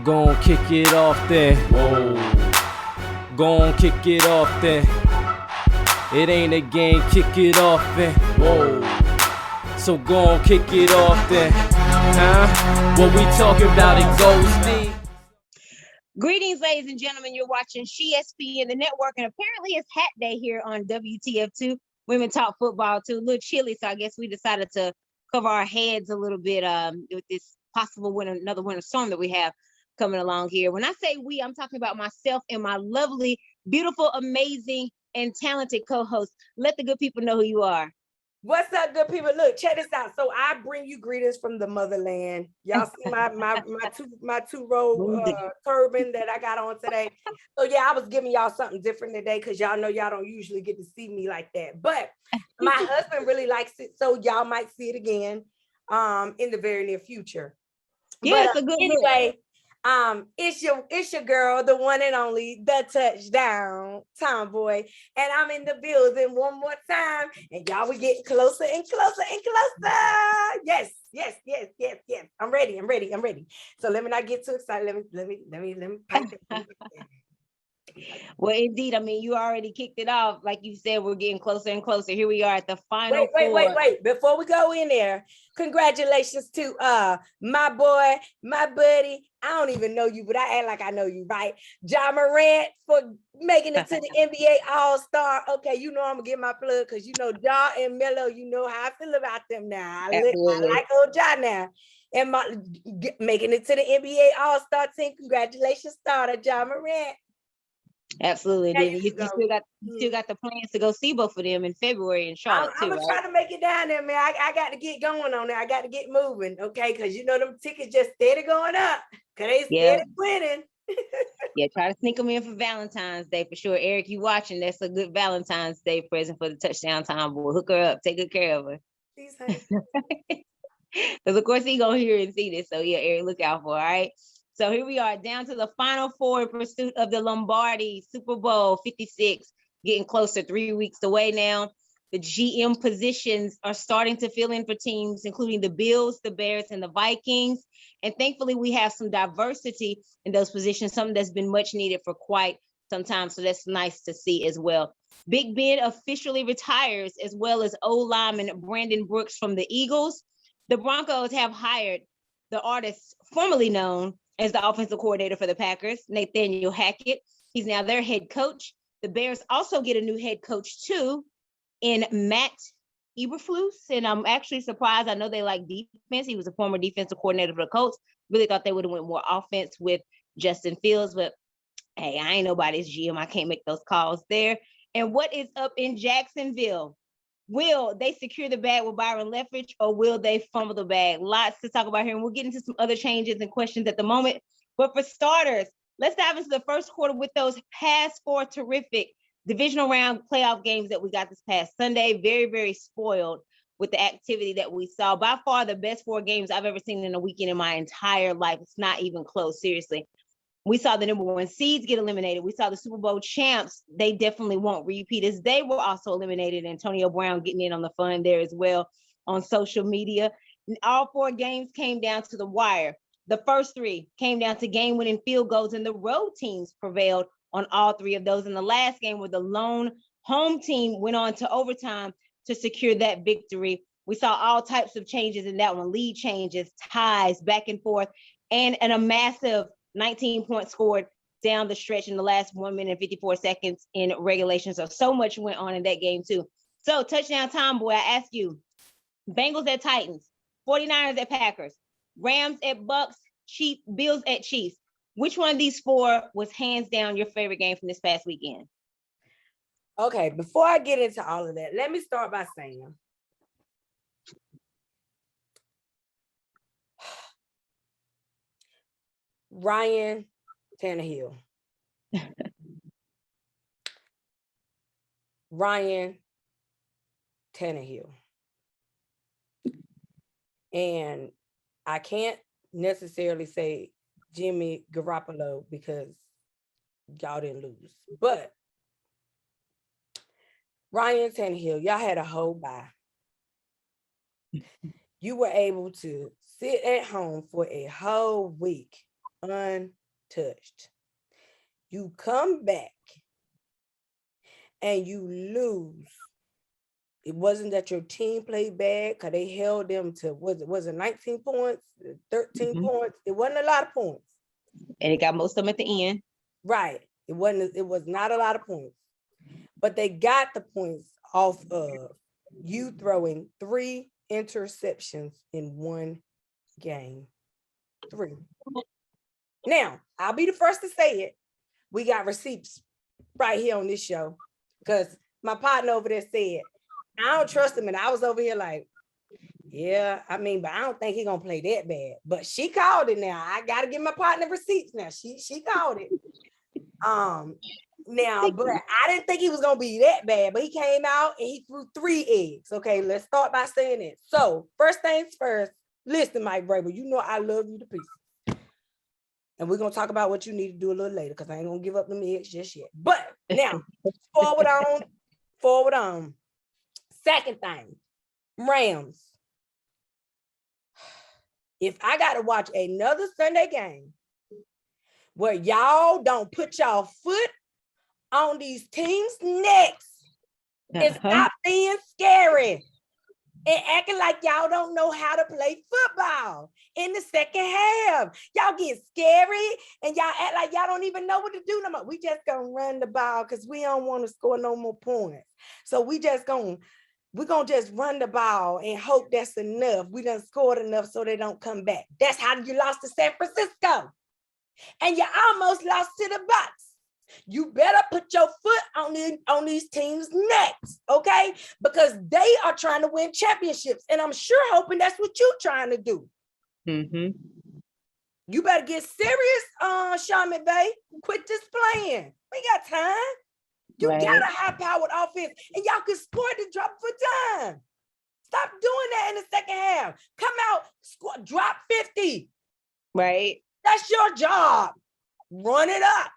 Gon' kick it off then. Whoa. Gon' kick it off then. It ain't a game, kick it off then. Whoa. So gon' kick it off then. Huh? What we talking about, it goes deep. Greetings, ladies and gentlemen. You're watching CSP in the network, and apparently it's Hat Day here on WTF Too. Women Talk Football too. A little chilly, so I guess we decided to cover our heads a little bit with this possible another winter storm that we have coming along here. When I say we, I'm talking about myself and my lovely, beautiful, amazing, and talented co-host. Let the good people know who you are. What's up, good people? Look, check this out. So I bring you greetings from the motherland. Y'all see my two-row turban that I got on today. So yeah, I was giving y'all something different today because y'all know y'all don't usually get to see me like that. But my husband really likes it, so y'all might see it again in the very near future. Yeah, it's a good anyway. It's your girl, the one and only, the touchdown tomboy, and I'm in the building one more time, and y'all we getting closer and closer and closer. Yes. I'm ready. So let me not get too excited. Let me pipe it. Well, indeed. I mean, you already kicked it off. Like you said, we're getting closer and closer. Here we are at the final four. Wait. Before we go in there, congratulations to my boy, my buddy. I don't even know you, but I act like I know you, right? Ja Morant for making it to the NBA All-Star. Okay, you know I'm gonna get my plug because you know Ja and Melo, you know how I feel about them now. I like old Ja now. And making it to the NBA All-Star team. Congratulations, starter Ja Morant. Absolutely. You still got the plans to go see both of them in February in Charlotte too, I'm gonna try to make it down there, man. I got to get going on there. I got to get moving, okay? Because you know them tickets just steady going up. Cause they steady winning. Yeah, try to sneak them in for Valentine's Day for sure. Eric, you watching? That's a good Valentine's Day present for the touchdown time boy. Hook her up, take good care of her. Because of course he gonna hear and see this. So yeah, Eric, look out for. All right. So here we are down to the final four in pursuit of the Lombardi Super Bowl 56, getting closer, 3 weeks away now. The GM positions are starting to fill in for teams, including the Bills, the Bears, and the Vikings. And thankfully, we have some diversity in those positions, something that's been much needed for quite some time. So that's nice to see as well. Big Ben officially retires, as well as O-lineman Brandon Brooks from the Eagles. The Broncos have hired the artist formerly known as the offensive coordinator for the Packers, Nathaniel Hackett. He's now their head coach. The Bears also get a new head coach too in Matt Eberflus. And I'm actually surprised. I know they like defense. He was a former defensive coordinator for the Colts. Really thought they would have went more offense with Justin Fields, but hey, I ain't nobody's GM. I can't make those calls there. And what is up in Jacksonville? Will they secure the bag with Byron Leftwich, or will they fumble the bag? Lots to talk about here, and we'll get into some other changes and questions at the moment. But for starters, let's dive into the first quarter with those past four terrific divisional round playoff games that we got this past Sunday. Very, very spoiled with the activity that we saw. By far, the best four games I've ever seen in a weekend in my entire life. It's not even close, seriously. We saw the number one seeds get eliminated. We saw the Super Bowl champs. They definitely won't repeat, as they were also eliminated. Antonio Brown getting in on the fun there as well on social media. And all four games came down to the wire. The first three came down to game-winning field goals, and the road teams prevailed on all three of those. In the last game, where the lone home team went on to overtime to secure that victory. We saw all types of changes in that one, lead changes, ties, back and forth, and a massive 19 points scored down the stretch in the last 1 minute and 54 seconds in regulation. So much went on in that game too. So touchdown time, boy, I ask you, Bengals at Titans, 49ers at Packers, Rams at Bucks, Bills at Chiefs. Which one of these four was hands down your favorite game from this past weekend? Okay, before I get into all of that, let me start by saying Ryan Tannehill. Ryan Tannehill. And I can't necessarily say Jimmy Garoppolo because y'all didn't lose. But Ryan Tannehill, y'all had a whole bye. You were able to sit at home for a whole week untouched. You come back and you lose. It wasn't that your team played bad because they held them to, was it 19 points, 13 points? It wasn't a lot of points. And it got most of them at the end. Right. It was not a lot of points. But they got the points off of you throwing 3 interceptions in one game. 3. Now, I'll be the first to say it. We got receipts right here on this show because my partner over there said, I don't trust him. And I was over here like, yeah, I mean, but I don't think he's going to play that bad. But she called it now. I got to give my partner receipts now. She called it. Now, but I didn't think he was going to be that bad. But he came out and he threw 3 eggs. Okay, let's start by saying it. So, first things first, listen, Mike Braber, you know I love you to pieces. And we're going to talk about what you need to do a little later because I ain't going to give up them eggs just yet. But now, forward on. Second thing, Rams. If I got to watch another Sunday game where y'all don't put y'all foot on these teams' necks and stop being scary and acting like y'all don't know how to play football in the second half. Y'all get scary and y'all act like y'all don't even know what to do no more. We just gonna run the ball because we don't want to score no more points. So we're gonna just run the ball and hope that's enough. We done scored enough so they don't come back. That's how you lost to San Francisco. And you almost lost to the Bucs. You better put your foot on these teams' necks, okay? Because they are trying to win championships. And I'm sure hoping that's what you're trying to do. You better get serious, Sean McVay. Quit this playing. We got time. You got a high-powered offense, and y'all can score the drop for time. Stop doing that in the second half. Come out, score, drop 50. Right. That's your job. Run it up.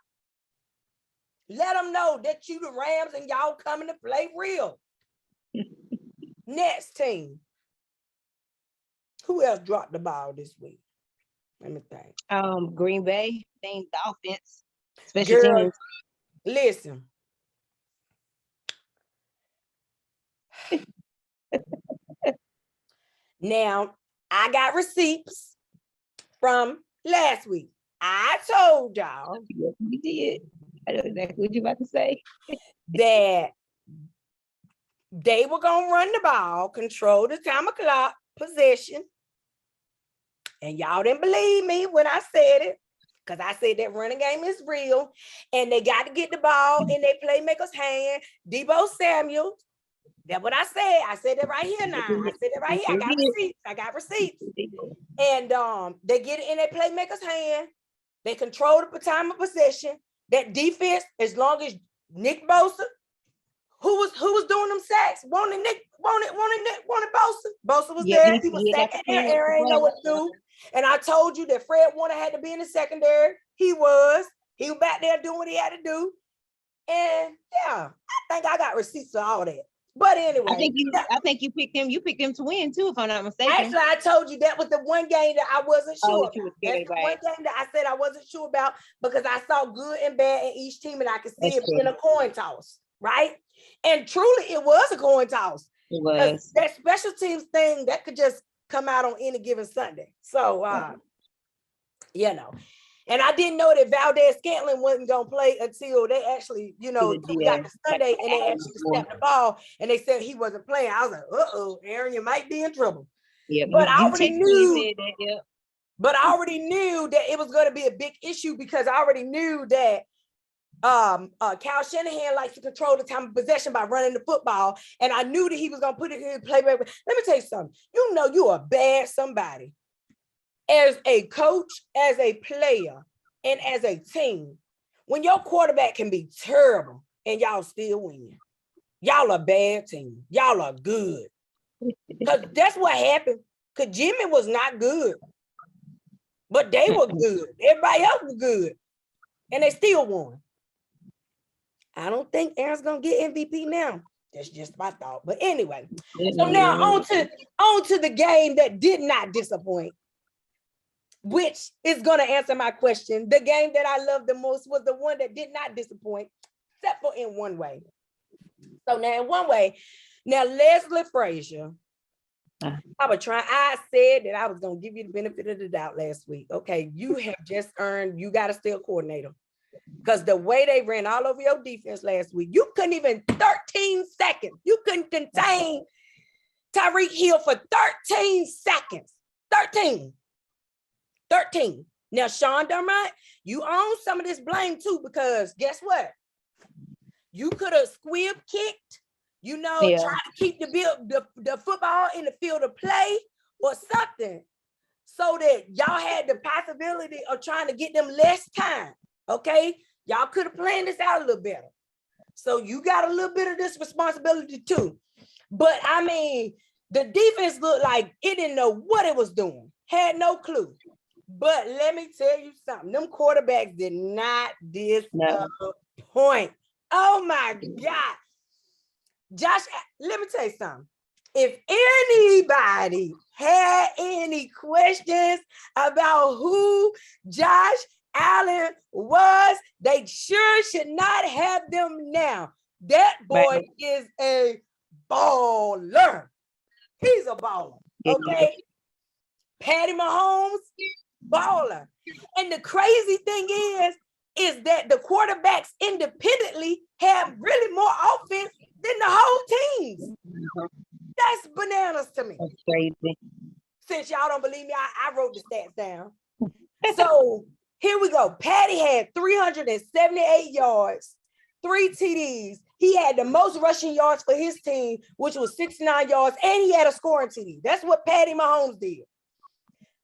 Let them know that you the Rams and y'all coming to play real. Next team. Who else dropped the ball this week? Let me think. Green Bay, named the offense. Special teams. Listen. Now, I got receipts from last week. I told y'all. Yes, we did. I know exactly what you're about to say. That they were going to run the ball, control the time of clock, possession. And y'all didn't believe me when I said it, because I said that running game is real. And they got to get the ball in their playmaker's hand. Debo Samuel. That's what I said. I said it right here now. I said it right here. I got receipts. And they get it in their playmaker's hand. They control the time of possession. That defense, as long as Nick Bosa, who was doing them sacks, wanted Bosa. Bosa was there. He was second there. Aaron ain't know what to do. And I told you that Fred Warner had to be in the secondary. He was back there doing what he had to do. And yeah, I think I got receipts for all that. But anyway, I think you picked him. You picked him to win too, if I'm not mistaken. Actually, I told you that was the one game that I wasn't sure about. That's the one game that I said I wasn't sure about because I saw good and bad in each team, and I could see it being a coin toss, right? And truly, it was a coin toss. It was. That special teams thing that could just come out on any given Sunday. So, and I didn't know that Valdez-Scantling wasn't going to play until they actually, we got to Sunday and they actually snapped the ball and they said he wasn't playing. I was like, uh-oh, Aaron, you might be in trouble. Yeah, but I already knew that it was going to be a big issue because I already knew that Kyle Shanahan likes to control the time of possession by running the football. And I knew that he was going to put it in his playback. Let me tell you something. You know you are bad somebody. As a coach, as a player, and as a team, when your quarterback can be terrible and y'all still win, y'all a bad team. Y'all are good. Because that's what happened. Because Jimmy was not good. But they were good. Everybody else was good. And they still won. I don't think Aaron's going to get MVP now. That's just my thought. But anyway, so now on to the game that did not disappoint. which is going to answer my question. The game that I loved the most was the one that did not disappoint, except for in one way. So now in one way, now Leslie Frazier, I said that I was going to give you the benefit of the doubt last week. Okay, you have just earned, you got to stay a coordinator. Because the way they ran all over your defense last week, you couldn't even 13 seconds. You couldn't contain Tyreek Hill for 13 seconds. 13. Now, Sean Dermott, you own some of this blame too, because guess what? You could have squib kicked, try to keep the football in the field of play or something, so that y'all had the possibility of trying to get them less time. Okay, y'all could have planned this out a little better. So you got a little bit of this responsibility too. But I mean, the defense looked like it didn't know what it was doing, had no clue. But let me tell you something, them quarterbacks did not disappoint. Oh my God. Josh, let me tell you something. If anybody had any questions about who Josh Allen was, they sure should not have them now. That boy is a baller. He's a baller. Okay. Patty Mahomes, baller. And the crazy thing is that the quarterbacks independently have really more offense than the whole team. That's bananas to me. That's crazy. Since y'all don't believe me, I wrote the stats down. So here we go. Patty had 378 yards, 3 TDs. He had the most rushing yards for his team, which was 69 yards, and he had a scoring TD. That's what Patty Mahomes did.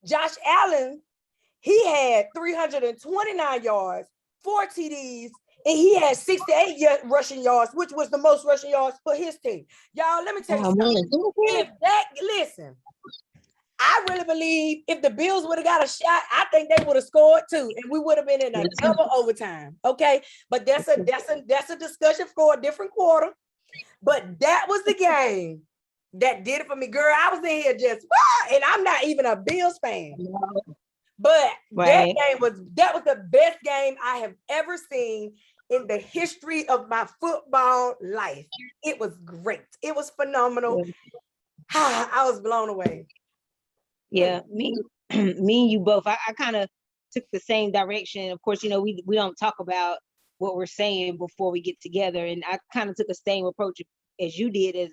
Josh Allen, he had 329 yards, 4 TDs, and he had 68 rushing yards, which was the most rushing yards for his team. Y'all, let me tell you something. Listen, I really believe if the Bills would have got a shot, I think they would have scored too, and we would have been in a double overtime. Okay, but that's a discussion for a different quarter. But that was the game that did it for me, girl. I was in here just and I'm not even a Bills fan. But that was the best game I have ever seen in the history of my football life. It was great. It was phenomenal. I was blown away. Yeah, me and you both. I kind of took the same direction. Of course, we don't talk about what we're saying before we get together, and I kind of took the same approach as you did, as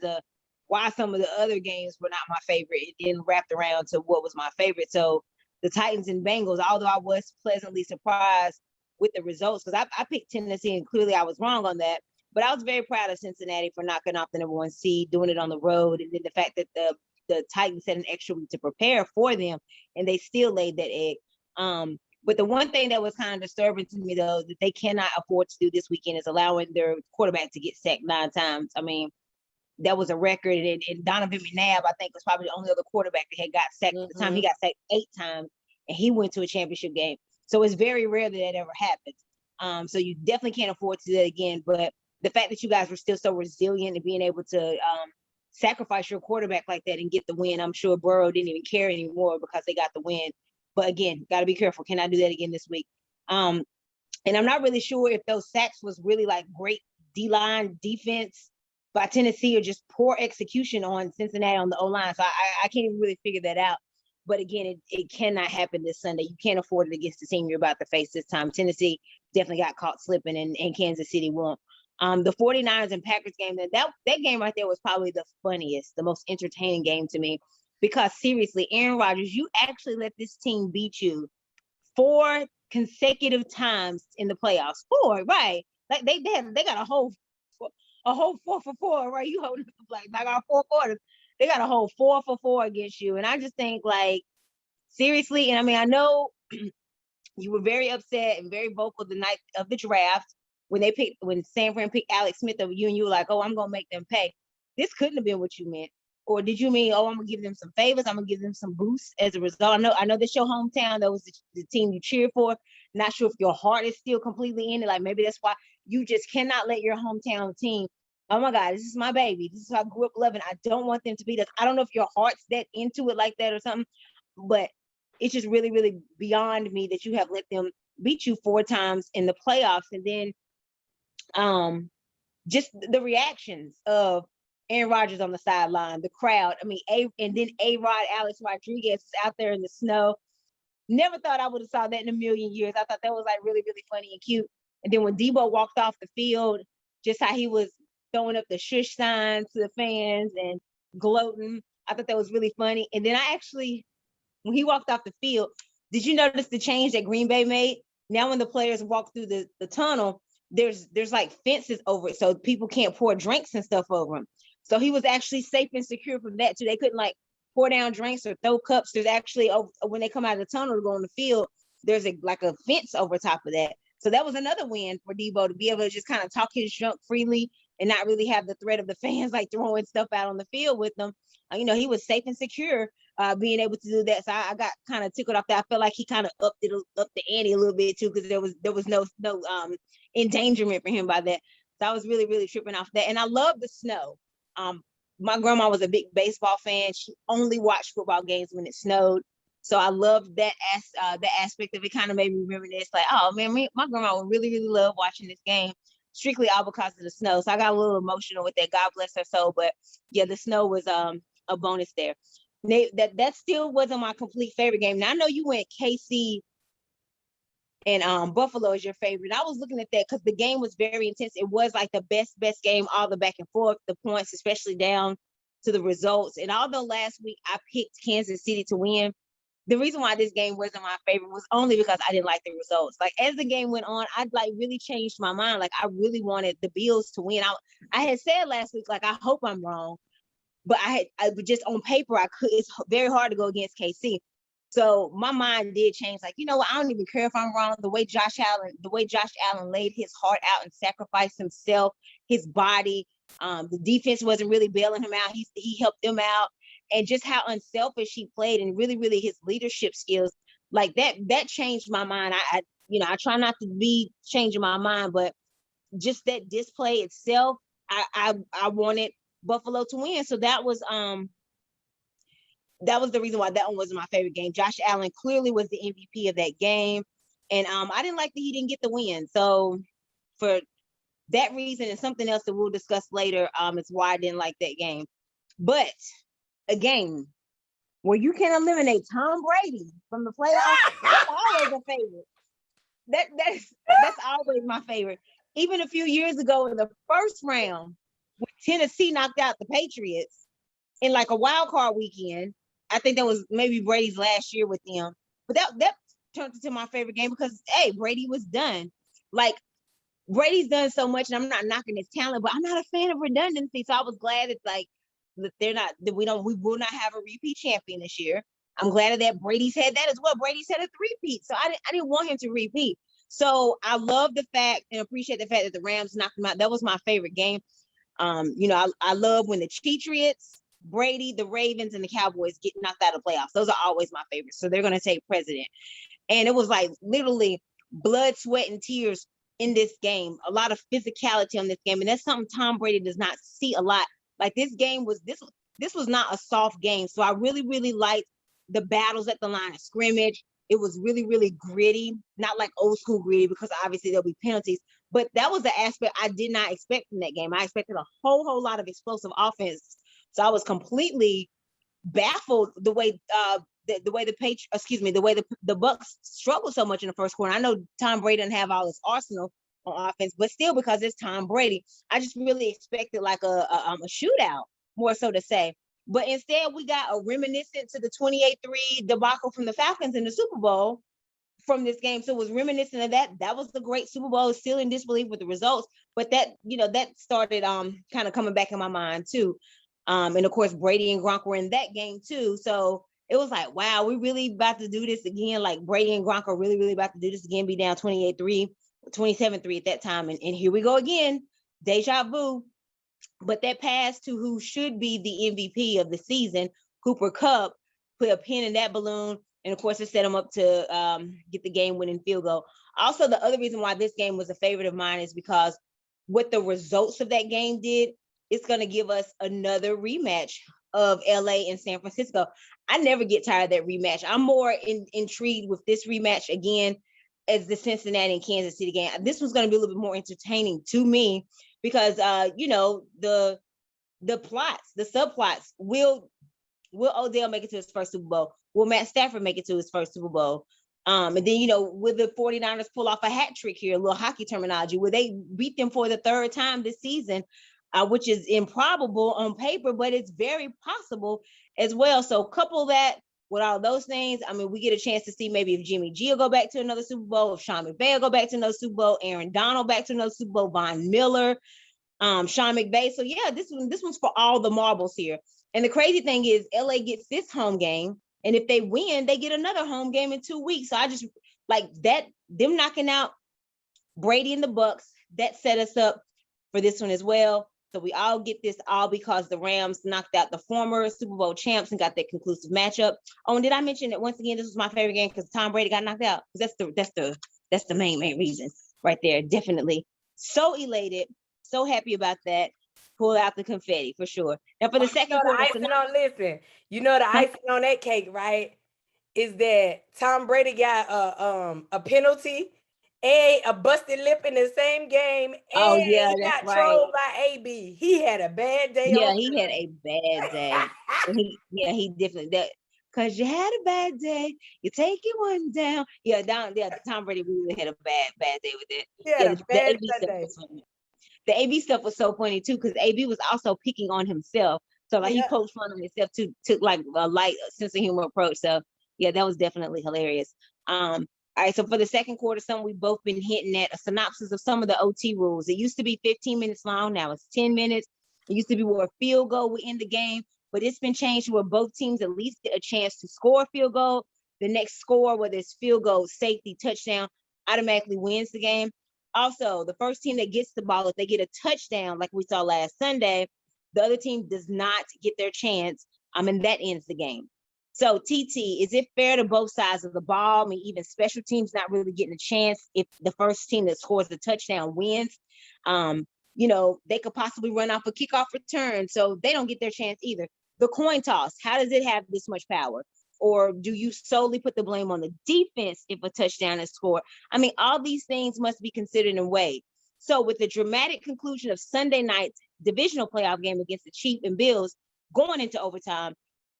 why some of the other games were not my favorite, and then wrapped around to what was my favorite. So the Titans and Bengals, although I was pleasantly surprised with the results, because I picked Tennessee, and clearly I was wrong on that. But I was very proud of Cincinnati for knocking off the #1 seed, doing it on the road, and then the fact that the Titans had an extra week to prepare for them, and they still laid that egg. But the one thing that was kind of disturbing to me, though, that they cannot afford to do this weekend is allowing their quarterback to get sacked 9 times. I mean, that was a record, and Donovan McNabb, I think, was probably the only other quarterback that had got sacked at the time. He got sacked 8 times, and he went to a championship game. So it's very rare that ever happens. So you definitely can't afford to do that again. But the fact that you guys were still so resilient and being able to sacrifice your quarterback like that and get the win, I'm sure Burrow didn't even care anymore because they got the win. But again, got to be careful. Can I do that again this week? And I'm not really sure if those sacks was really like great D-line defense by Tennessee or just poor execution on Cincinnati on the O-line. So I can't even really figure that out. But again, it cannot happen this Sunday. You can't afford it against the team you're about to face this time. Tennessee definitely got caught slipping, and Kansas City won't. The 49ers and Packers game, that game right there was probably the funniest, the most entertaining game to me, because seriously, Aaron Rodgers, you actually let this team beat you 4 consecutive times in the playoffs. 4, right? Like they got a whole 4 for 4, right? You holding like our 4 quarters. They got a whole 4 for 4 against you, and I just think, like, seriously. And I mean, I know you were very upset and very vocal the night of the draft when San Fran picked Alex Smith over you, and you were like, "Oh, I'm gonna make them pay." This couldn't have been what you meant. Or did you mean, "Oh, I'm gonna give them some favors, I'm gonna give them some boosts as a result"? I know that's your hometown. That was the team you cheered for. Not sure if your heart is still completely in it. Like, maybe that's why you just cannot let your hometown team, "Oh my God, this is my baby. This is who I grew up loving. I don't want them to beat us." I don't know if your heart's that into it like that or something, but it's just really, really beyond me that you have let them beat you 4 times in the playoffs. And then just the reactions of Aaron Rodgers on the sideline, the crowd. I mean, and then A-Rod, Alex Rodriguez is out there in the snow. Never thought I would have saw that in a million years. I thought that was like really, really funny and cute. And then when Debo walked off the field, just how he was throwing up the shush signs to the fans and gloating, I thought that was really funny. And then when he walked off the field, did you notice the change that Green Bay made? Now when the players walk through the tunnel, there's like fences over it, so people can't pour drinks and stuff over them. So he was actually safe and secure from that too. They couldn't like pour down drinks or throw cups. There's actually, when they come out of the tunnel to go on the field, there's like a fence over top of that. So that was another win for Debo, to be able to just kind of talk his junk freely and not really have the threat of the fans like throwing stuff out on the field with them. He was safe and secure being able to do that. So I got kind of tickled off that. I felt like he kind of upped the ante a little bit too, because there was no endangerment for him by that. So I was really, really tripping off that. And I love the snow. My grandma was a big baseball fan. She only watched football games when it snowed. So I loved that aspect of it. Kind of made me reminisce, like, oh man, my grandma would really, really love watching this game, strictly all because of the snow. So I got a little emotional with that. God bless her soul. But yeah, the snow was a bonus there. That still wasn't my complete favorite game. Now I know you went KC and Buffalo is your favorite. I was looking at that because the game was very intense. It was like the best game, all the back and forth, the points, especially down to the results. And although last week I picked Kansas City to win, the reason why this game wasn't my favorite was only because I didn't like the results. Like as the game went on, I'd like really changed my mind. Like I really wanted the Bills to win. I had said last week, like, I hope I'm wrong, but I just on paper, it's very hard to go against KC. So my mind did change. Like, you know what? I don't even care if I'm wrong. The way Josh Allen laid his heart out and sacrificed himself, his body, the defense wasn't really bailing him out. He helped them out. And just how unselfish he played, and really, really his leadership skills, like that changed my mind. I try not to be changing my mind, but just that display itself, I wanted Buffalo to win. So that was the reason why that one wasn't my favorite game. Josh Allen clearly was the MVP of that game. And I didn't like that he didn't get the win. So for that reason and something else that we'll discuss later, it's why I didn't like that game. But a game where you can eliminate Tom Brady from the playoffs, that's always a favorite. That's always my favorite. Even a few years ago in the first round, when Tennessee knocked out the Patriots in like a wild card weekend, I think that was maybe Brady's last year with them. But that turned into my favorite game because, hey, Brady was done. Like, Brady's done so much, and I'm not knocking his talent, but I'm not a fan of redundancy. So I was glad that we will not have a repeat champion this year. I'm glad that Brady's had that as well. Brady's had a three-peat, so I didn't want him to repeat. So I love the fact and appreciate the fact that the Rams knocked him out. That was my favorite game. I love when the Patriots, Brady, the Ravens, and the Cowboys get knocked out of playoffs. Those are always my favorites. So they're going to take precedent. And it was like literally blood, sweat, and tears in this game. A lot of physicality on this game. And that's something Tom Brady does not see a lot. Like this was not a soft game. So I really, really liked the battles at the line of scrimmage. It was really, really gritty, not like old school gritty, because obviously there'll be penalties. But that was the aspect I did not expect from that game. I expected a whole lot of explosive offense. So I was completely baffled the way the Bucks struggled so much in the first quarter. I know Tom Brady didn't have all his arsenal on offense, but still, because it's Tom Brady, I just really expected like a shootout, more so to say. But instead, we got a reminiscent to the 28-3 debacle from the Falcons in the Super Bowl from this game. So it was reminiscent of that. That was the great Super Bowl. Still in disbelief with the results, but that started kind of coming back in my mind too. And of course, Brady and Gronk were in that game too. So it was like, wow, we really about to do this again. Like Brady and Gronk are really, really about to do this again, be down 28-3, 27-3 at that time. And here we go again, deja vu. But that pass to who should be the MVP of the season, Cooper Kupp, put a pin in that balloon. And of course, it set him up to get the game-winning field goal. Also, the other reason why this game was a favorite of mine is because what the results of that game did, it's going to give us another rematch of LA and San Francisco. I never get tired of that rematch. I'm more intrigued with this rematch again as the Cincinnati and Kansas City game. This was going to be a little bit more entertaining to me because you know, the plots, the subplots, will Odell make it to his first Super Bowl? Will Matt Stafford make it to his first Super Bowl? And then, you know, will the 49ers pull off a hat trick here, a little hockey terminology? Will they beat them for the third time this season, which is improbable on paper, but it's very possible as well. So couple that with all those things, I mean, we get a chance to see maybe if Jimmy G will go back to another Super Bowl, if Sean McVay will go back to another Super Bowl, Aaron Donald back to another Super Bowl, Von Miller, Sean McVay. So yeah, this one's for all the marbles here. And the crazy thing is LA gets this home game, and if they win, they get another home game in 2 weeks. So I just like that, them knocking out Brady and the Bucks, that set us up for this one as well. So we all get this all because the Rams knocked out the former Super Bowl champs and got that conclusive matchup. Oh, and did I mention that once again, this was my favorite game because Tom Brady got knocked out? Because that's the main reason right there. Definitely so elated, so happy about that. Pull out the confetti for sure. Now for the second quarter, you know the icing on that cake, right? Is that Tom Brady got a penalty and a busted lip in the same game, and oh yeah, he that's got right. trolled by AB. He had a bad day. Yeah, he had a bad day. He definitely that. Cause you had a bad day, you take it one down. Yeah, Tom Brady really had a bad day with it. He had a bad Sunday. The AB stuff was so funny too, because AB was also picking on himself. So like he poked fun of himself too, took like a light sense of humor approach. So yeah, that was definitely hilarious. All right, so for the second quarter, something we've both been hinting at, a synopsis of some of the OT rules. It used to be 15 minutes long, now it's 10 minutes. It used to be where a field goal would end the game, but it's been changed where both teams at least get a chance to score a field goal. The next score, whether it's field goal, safety, touchdown, automatically wins the game. Also, the first team that gets the ball, if they get a touchdown, like we saw last Sunday, the other team does not get their chance, and that ends the game. So, TT, is it fair to both sides of the ball? I mean, even special teams not really getting a chance if the first team that scores the touchdown wins. You know, they could possibly run off a kickoff return, so they don't get their chance either. The coin toss, how does it have this much power? Or do you solely put the blame on the defense if a touchdown is scored? I mean, all these things must be considered and weighed. So with the dramatic conclusion of Sunday night's divisional playoff game against the Chiefs and Bills going into overtime,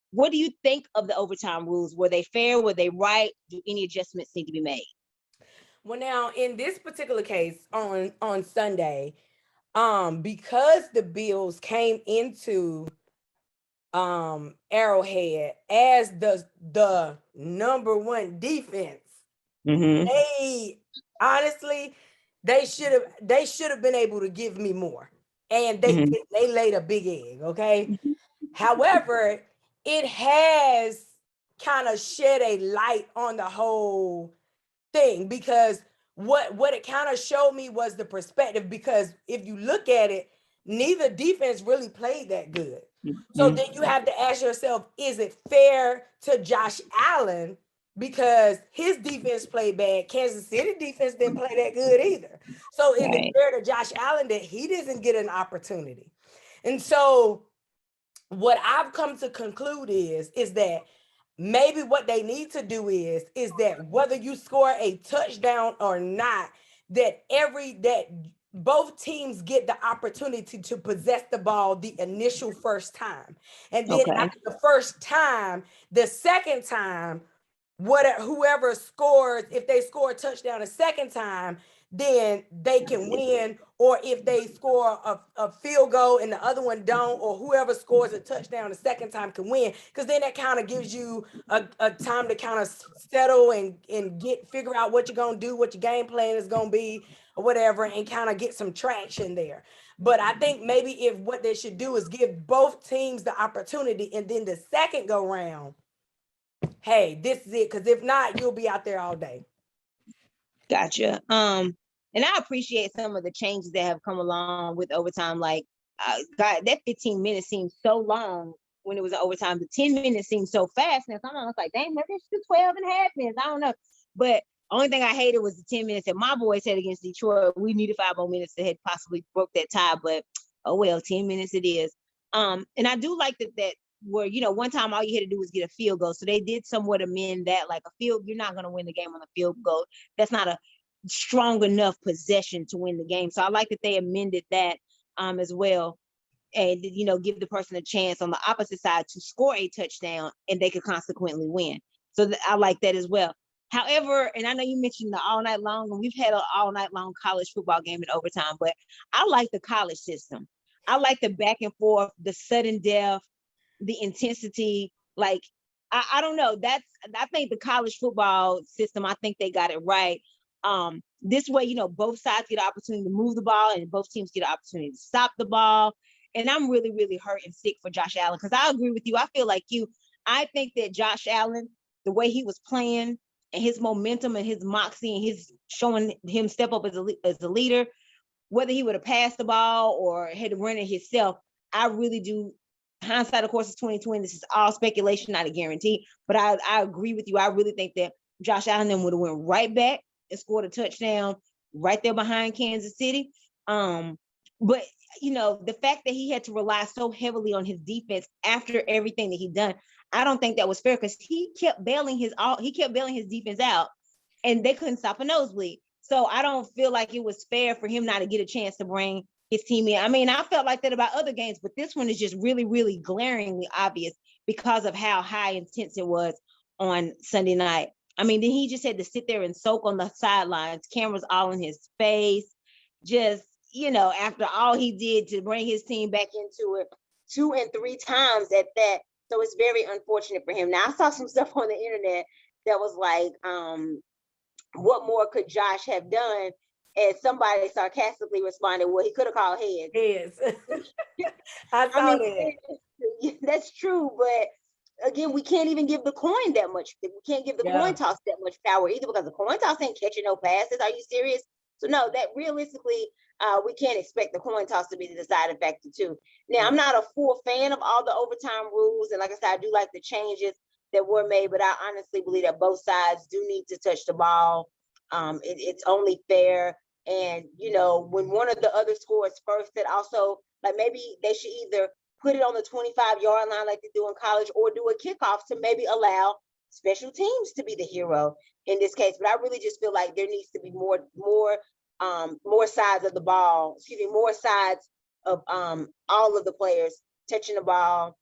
what do you think of the overtime rules? Were they fair? Were they right? Do any adjustments need to be made? Well, now in this particular case on Sunday, because the Bills came into Arrowhead as the number one defense, they honestly they should have been able to give me more, and they laid a big egg. Okay, however, it has kind of shed a light on the whole thing, because what it kind of showed me was the perspective, because if you look at it, neither defense really played that good. So then you have to ask yourself, is it fair to Josh Allen because his defense played bad? Kansas City defense didn't play that good either. So is it fair to Josh Allen that he doesn't get an opportunity? And so what I've come to conclude is that maybe what they need to do is that whether you score a touchdown or not, that both teams get the opportunity to possess the ball the initial first time. And then after the first time, the second time, whoever scores, if they score a touchdown a second time, then they can win. Or if they score a field goal and the other one don't, or whoever scores a touchdown the second time can win. Because then that kind of gives you a time to kind of settle and figure out what you're going to do, what your game plan is going to be, or whatever, and kind of get some traction there. But I think maybe if what they should do is give both teams the opportunity, and then the second go round, hey, this is it. Because if not, you'll be out there all day. Gotcha. And I appreciate some of the changes that have come along with overtime. Like, God, that 15 minutes seemed so long when it was overtime. The 10 minutes seemed so fast. And sometimes I was like, dang, maybe it's just 12 and a half minutes. I don't know. But only thing I hated was the 10 minutes that my boys had against Detroit. We needed 5 more minutes that had possibly broke that tie. But oh well, 10 minutes it is. And I do like that where, one time all you had to do was get a field goal. So they did somewhat amend that, like you're not going to win the game on a field goal. That's not a strong enough possession to win the game. So I like that they amended that as well. And, give the person a chance on the opposite side to score a touchdown and they could consequently win. So I like that as well. However, and I know you mentioned the all night long, and we've had an all night long college football game in overtime, but I like the college system. I like the back and forth, the sudden death, the intensity. Like, I don't know. I think the college football system, I think they got it right. This way, both sides get an opportunity to move the ball and both teams get an opportunity to stop the ball. And I'm really, really hurt and sick for Josh Allen, because I agree with you. I feel like you. I think that Josh Allen, the way he was playing and his momentum and his moxie and his showing him step up as a leader, whether he would have passed the ball or had to run it himself, I really do. Hindsight, of course, is 2020. This is all speculation, not a guarantee. But I agree with you. I really think that Josh Allen then would have went right back and scored a touchdown right there behind Kansas City. But the fact that he had to rely so heavily on his defense after everything that he done, I don't think that was fair, because he kept bailing his defense out, and they couldn't stop a nosebleed. So I don't feel like it was fair for him not to get a chance to bring his team in. I mean, I felt like that about other games, but this one is just really, really glaringly obvious because of how high intense it was on Sunday night. I mean, then he just had to sit there and soak on the sidelines, cameras all in his face, just, after all he did to bring his team back into it 2 and 3 times at that. So it's very unfortunate for him. Now, I saw some stuff on the internet that was like, what more could Josh have done? And somebody sarcastically responded, well, he could have called heads. Heads. I saw that. That's true, but again, we can't even give the coin that much. We can't give the coin toss that much power either, because the coin toss ain't catching no passes. Are you serious? So no, that realistically, we can't expect the coin toss to be the deciding factor too. Now, I'm not a full fan of all the overtime rules, and like I said, I do like the changes that were made, but I honestly believe that both sides do need to touch the ball. It's only fair. And, when one of the other scores first, that also, like, maybe they should either put it on the 25-yard line like they do in college, or do a kickoff to maybe allow special teams to be the hero in this case. But I really just feel like there needs to be more sides of the ball, more sides of all of the players touching the ball.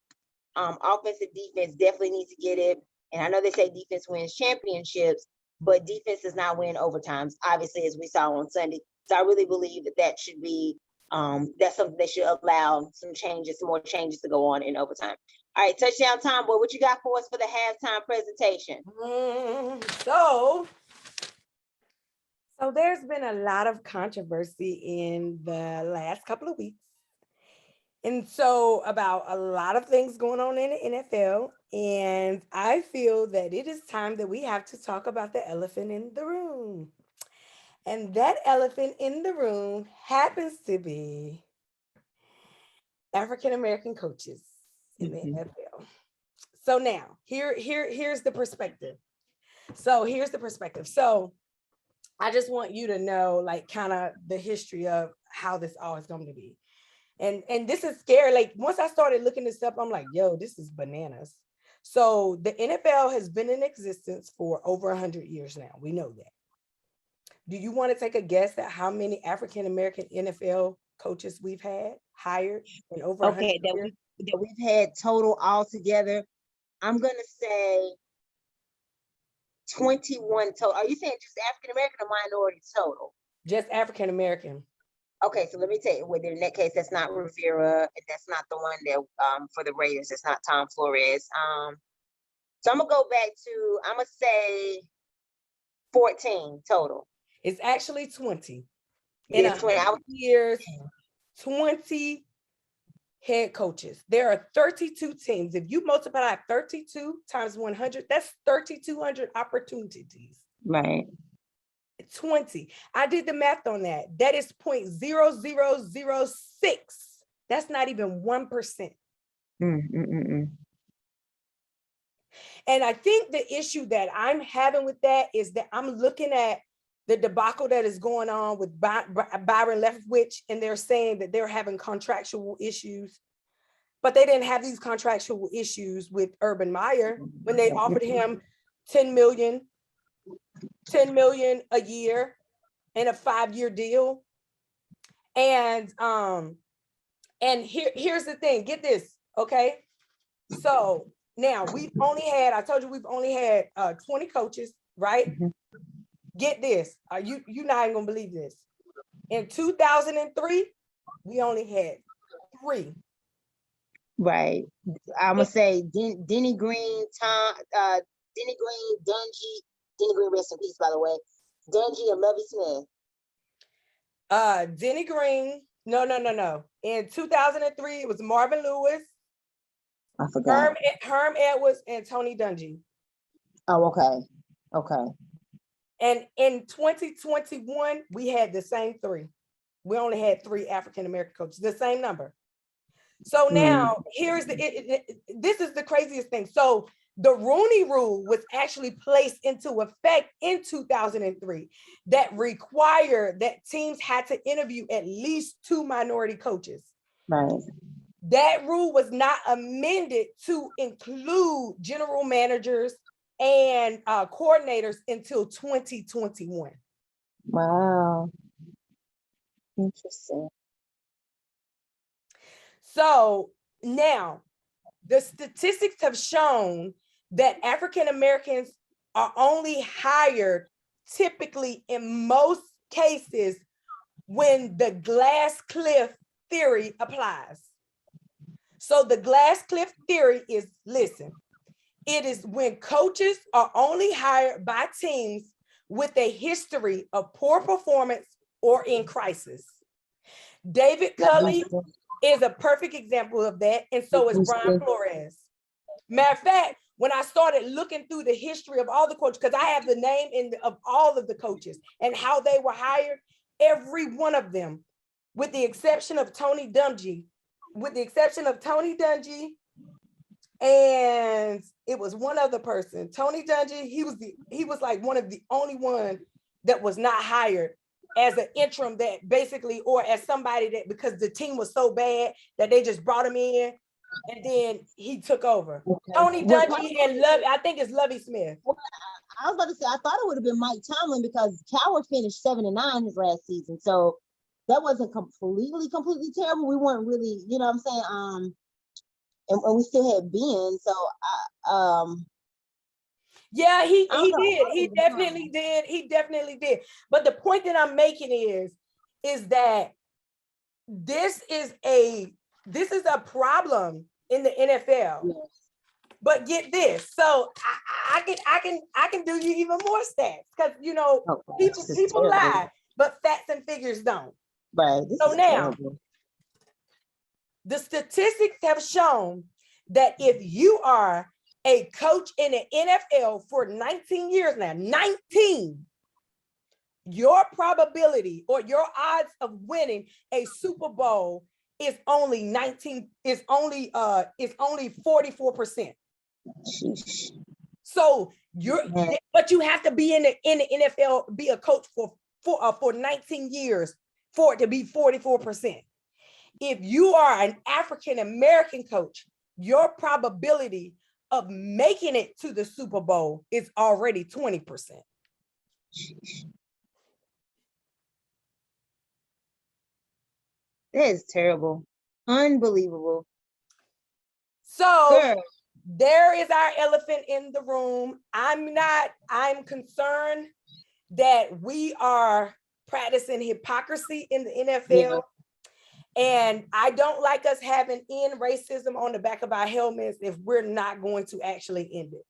Offensive, defense definitely needs to get it. And I know they say defense wins championships, but defense does not win overtimes, obviously, as we saw on Sunday. So I really believe that should be, that's something they should allow some more changes to go on in overtime. All right, touchdown time, boy. What you got for us for the halftime presentation? So there's been a lot of controversy in the last couple of weeks. And so about a lot of things going on in the NFL. And I feel that it is time that we have to talk about the elephant in the room. And that elephant in the room happens to be African-American coaches in the NFL. So now, here's the perspective. So I just want you to know, like, kind of the history of how this all is going to be. And this is scary. Like, once I started looking this up, I'm like, yo, this is bananas. So the NFL has been in existence for over 100 years now. We know that. Do you want to take a guess at how many African-American NFL coaches we've had hired in over 100 years? That we've had total altogether? I'm going to say 21 total. Are you saying just African-American or minority total? Just African-American. Okay, so let me tell you, well, in that case, that's not Rivera, and that's not the one that for the Raiders, it's not Tom Flores. So I'm gonna go back to, I'm gonna say 14 total. It's actually 20. In 20 years, 20 head coaches. There are 32 teams. If you multiply 32 times 100, that's 3,200 opportunities. Right. 20. I did the math on that. That is 0.0006. That's not even 1%. And I think the issue that I'm having with that is that I'm looking at the debacle that is going on with Byron Leftwich, and they're saying that they're having contractual issues. but they didn't have these contractual issues with Urban Meyer when they offered him 10 million a year in a 5-year deal. And here's the thing, get this, okay? So now I told you we've only had 20 coaches, right? Get this, you're not even gonna believe this. In 2003, we only had 3. Right. I'm gonna say Denny Green, Denny Green, Dungy, Denny Green, rest in peace, by the way. Dungy and Lovie Smith. Denny Green, no. In 2003, it was Marvin Lewis, I forgot. Herm Edwards, and Tony Dungy. Oh, okay. And in 2021, we had the same 3. We only had 3 African-American coaches, the same number. So now here's this is the craziest thing. So the Rooney Rule was actually placed into effect in 2003 that required that teams had to interview at least 2 minority coaches. Right. That rule was not amended to include general managers and coordinators until 2021. Wow. Interesting. So now the statistics have shown that African Americans are only hired typically in most cases when the glass cliff theory applies. So the glass cliff theory is, listen, it is when coaches are only hired by teams with a history of poor performance or in crisis. David Culley is a perfect example of that, and so is Brian Flores. Matter of fact, when I started looking through the history of all the coaches, because I have the name of all of the coaches and how they were hired, every one of them, with the exception of Tony Dungy, and it was one other person, Tony Dungy, he was like one of the only one that was not hired as an interim, that basically, or as somebody that, because the team was so bad that they just brought him in and then he took over. Okay. Tony Dungy and I think it's Lovie Smith. Well, I was about to say, I thought it would have been Mike Tomlin because Coward finished 7-9 his last season. So that wasn't completely terrible. We weren't really, you know what I'm saying? And we still had Ben. So yeah, he did. He definitely did. He definitely did. But the point that I'm making is that this is a problem in the NFL. Yes. But get this. So I can do you even more stats because people lie, but facts and figures don't. Right. So now the statistics have shown that if you are a coach in the NFL for 19 years now, 19, your probability or your odds of winning a Super Bowl is only 44%. So but you have to be in the NFL, be a coach for 19 years for it to be 44%. If you are an African American coach, your probability of making it to the Super Bowl is already 20%. That is terrible. Unbelievable. So there is our elephant in the room. I'm concerned that we are practicing hypocrisy in the NFL. Yeah. And I don't like us having end racism on the back of our helmets if we're not going to actually end it.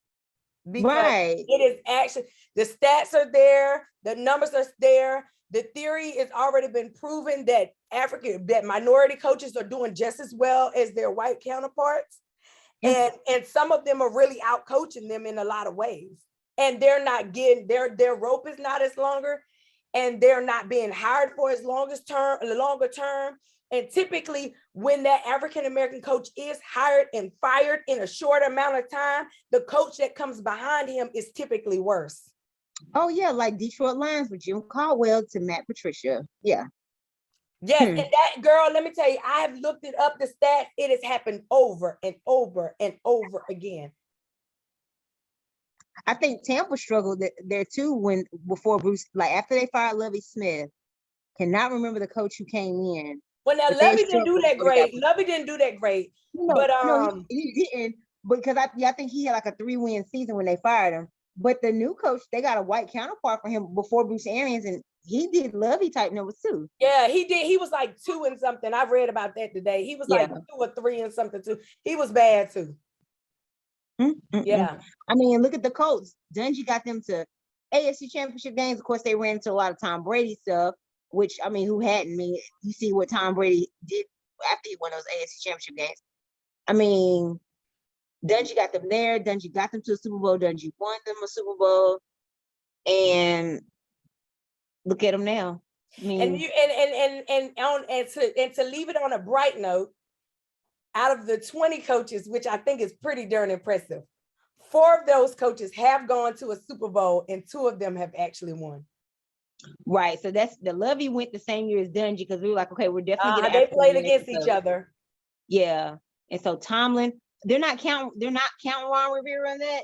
Because it is actually, the stats are there, the numbers are there. The theory has already been proven that minority coaches are doing just as well as their white counterparts. And some of them are really out coaching them in a lot of ways. And they're not getting, their rope is not as longer, and they're not being hired for as longer term. And typically when that African-American coach is hired and fired in a short amount of time, the coach that comes behind him is typically worse. Oh yeah, like Detroit Lions with Jim Caldwell to Matt Patricia. Yeah. Yes, and that girl, let me tell you, I have looked it up, the stats. It has happened over and over and over again. I think Tampa struggled there too before Bruce, like after they fired Lovie Smith. Cannot remember the coach who came in. Well, now But they Lovey didn't do struggled that before they got- great. Lovey didn't do that great. No, But no, he didn't. Because I think he had like a 3-win season when they fired him. But the new coach, they got a white counterpart for him before Bruce Arians, and he did Lovey type numbers too. yeah, he did. He was like 2 and something. I read about that today. He was like Yeah. 2 or 3 and something too. He was bad too. Yeah. I mean, look at the Colts. Dungy got them to AFC Championship games. Of course, they ran into a lot of Tom Brady stuff, which, I mean, who hadn't? I mean, you see what Tom Brady did after he won those AFC Championship games. I mean, Dungy got them there. Dungy got them to a Super Bowl. Dungy won them a Super Bowl. And look at them now. I mean, And you and to leave it on a bright note, out of the 20 coaches, which I think is pretty darn impressive, 4 of those coaches have gone to a Super Bowl and 2 of them have actually won. right. So that's the Lovey went the same year as Dungy because we were like, okay, we're definitely getting they played African-American against each coach. other. Yeah. And so Tomlin, they're not counting Ron Rivera on that.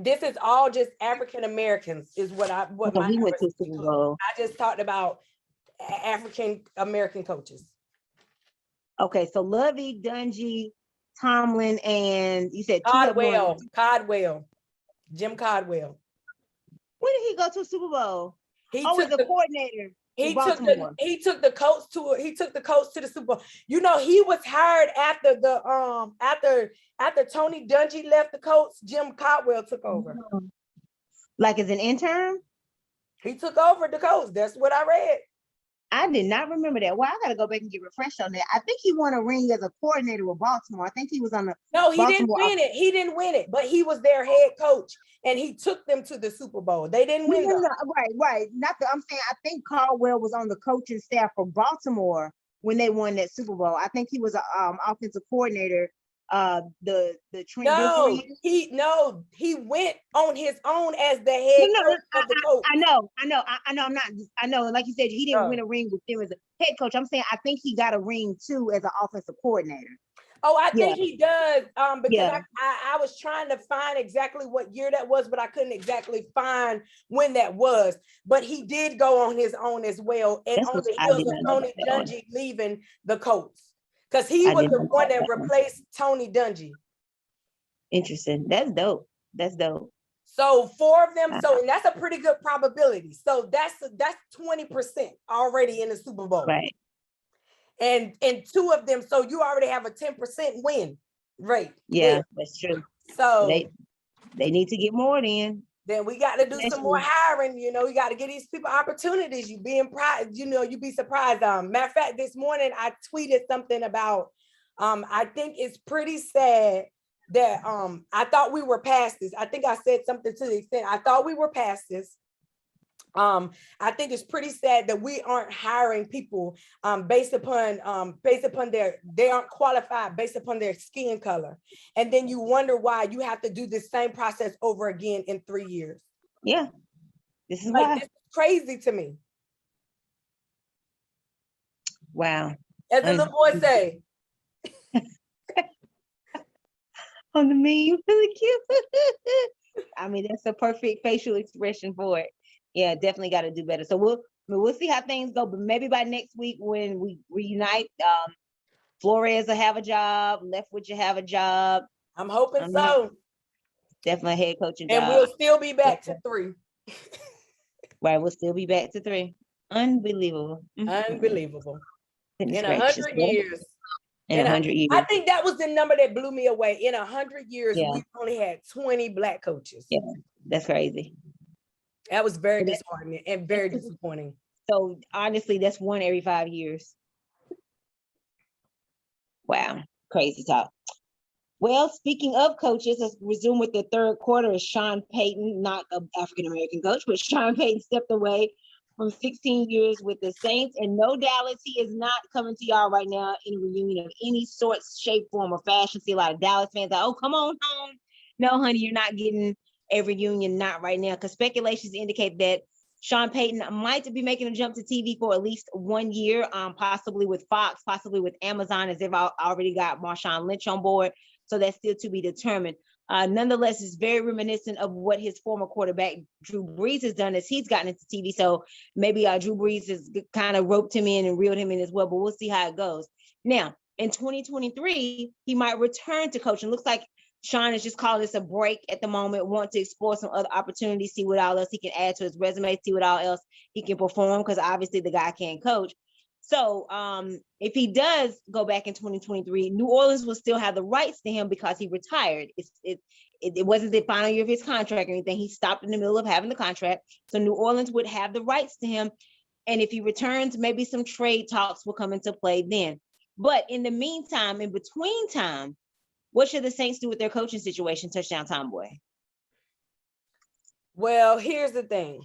This is all just African Americans, is what my He went to Super Bowl. I just talked about African American coaches. Okay, so Lovey, Dungy, Tomlin, and you said Codwell, Jim Codwell. When did he go to a Super Bowl? He was took the coordinator. He took the Colts to the Super Bowl. You know, he was hired after after Tony Dungy left the Colts. Jim Caldwell took over. Like as an intern? He took over the Colts. That's what I read. I did not remember that. Well, I got to go back and get refreshed on that. I think he won a ring as a coordinator with Baltimore. I think he was on the No, he didn't Baltimore win it. He didn't win it, but he was their head coach and he took them to the Super Bowl. They didn't win though. Right. I'm saying I think Caldwell was on the coaching staff for Baltimore when they won that Super Bowl. I think he was an offensive coordinator. The Trent No, he went on his own as the head coach of the coach. I know. Like you said, he didn't win a ring with them as a head coach. I'm saying I think he got a ring too as an offensive coordinator. Oh, I think he does. Because I was trying to find exactly what year that was, but I couldn't exactly find when that was. But he did go on his own as well, and on the heels of Tony Dungy leaving the Colts. Because he was the one that replaced Tony Dungy. Interesting. That's dope. So 4 of them. So and that's a pretty good probability. So that's 20% already in the Super Bowl. Right. And 2 of them. So you already have a 10% win rate. Yeah, that's true. So they need to get more then. Then we got to do some more hiring. You know, you got to give these people opportunities. You'd be surprised. Matter of fact, this morning I tweeted something about, I think it's pretty sad that I thought we were past this. I think I said something to the extent, I thought we were past this. I think it's pretty sad that we aren't hiring people based upon they aren't qualified based upon their skin color. And then you wonder why you have to do this same process over again in 3 years. Yeah. This is why. This is crazy to me. Wow. As the little boy say. On the meme, really cute. I mean, that's a perfect facial expression for it. Yeah, definitely got to do better. So we'll see how things go, but maybe by next week when we reunite, Flores will have a job, Leftwich will have a job. I'm hoping so. Definitely a head coaching job. And we'll still be back to 3. Right, we'll still be back to 3. Unbelievable. Unbelievable. In 100 years. In 100 years. I think that was the number that blew me away. In 100 years, we've only had 20 Black coaches. Yeah, that's crazy. That was very disheartening and very disappointing. So honestly, that's 1 every 5 years. Wow, crazy talk. Well, speaking of coaches, let's resume with the third quarter. Sean Payton, not an African-American coach, but Sean Payton stepped away from 16 years with the Saints. And no, Dallas, he is not coming to y'all right now in a reunion of any sort, shape, form, or fashion. See a lot of Dallas fans like, oh, come on home. No, honey, you're not getting a reunion, not right now, because speculations indicate that Sean Payton might be making a jump to TV for at least 1 year, possibly with Fox, possibly with Amazon, as they've already got Marshawn Lynch on board. So that's still to be determined. Nonetheless, it's very reminiscent of what his former quarterback, Drew Brees, has done as he's gotten into TV. So maybe Drew Brees has kind of roped him in and reeled him in as well, but we'll see how it goes. Now, in 2023, he might return to coaching. Looks like Sean is just calling this a break at the moment, want to explore some other opportunities, see what all else he can add to his resume, see what all else he can perform, because obviously the guy can't coach. So if he does go back in 2023, New Orleans will still have the rights to him because he retired. It wasn't the final year of his contract or anything. He stopped in the middle of having the contract. So New Orleans would have the rights to him. And if he returns, maybe some trade talks will come into play then. But in the meantime, in between time, what should the Saints do with their coaching situation, Touchdown Tomboy? Well, here's the thing.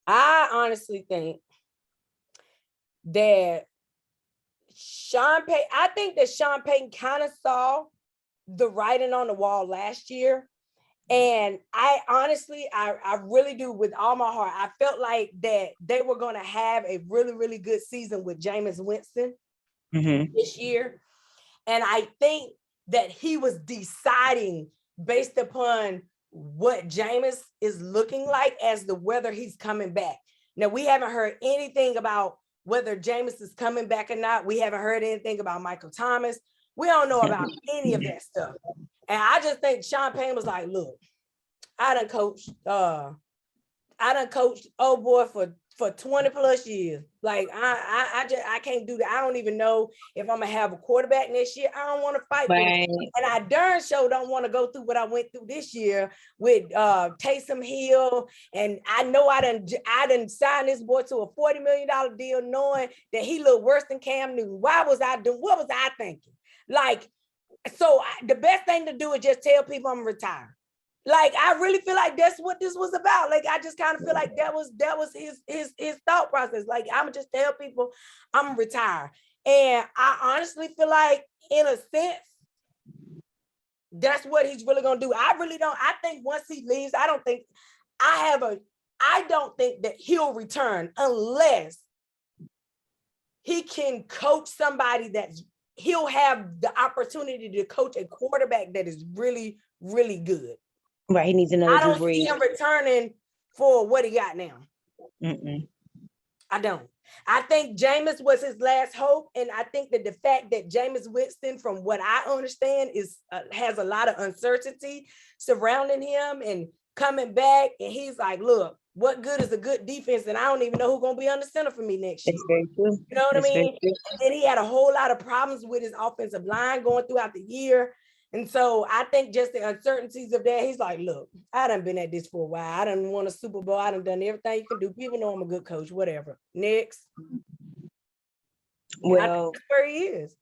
I honestly think that Sean Payton kind of saw the writing on the wall last year. And I honestly, I really do with all my heart. I felt like that they were going to have a really, really good season with Jameis Winston this year. And I think that he was deciding based upon what Jameis is looking like as to whether he's coming back. Now, we haven't heard anything about whether Jameis is coming back or not. We haven't heard anything about Michael Thomas. We don't know about any of that stuff. And I just think Sean Payton was like, look, I done coached old boy for 20 plus years. Like I can't do that. I don't even know if I'm gonna have a quarterback next year. I don't want to fight with him. And I darn sure don't want to go through what I went through this year with Taysom Hill. And I know I done signed this boy to a $40 million deal knowing that he looked worse than Cam Newton. What was I thinking? Like, so the best thing to do is just tell people I'm retired. Like, I really feel like that's what this was about. Like, I just kind of feel like that was his thought process. Like, I'm just tell people I'm retired. And I honestly feel like, in a sense, that's what he's really gonna do. I think once he leaves, I don't think that he'll return unless he can coach somebody he'll have the opportunity to coach a quarterback that is really, really good. Right, he needs another. I don't see him returning for what he got now. I don't. I think Jameis was his last hope, and I think that the fact that Jameis Winston, from what I understand, has a lot of uncertainty surrounding him and coming back, and he's like, "Look, what good is a good defense? And I don't even know who's gonna be under center for me next year." That's very true. You know what I mean? And then he had a whole lot of problems with his offensive line going throughout the year. And so I think just the uncertainties of that, he's like, look, I done been at this for a while. I done won a Super Bowl. I done everything you can do. People know I'm a good coach, whatever. Next. Well, that's where he is.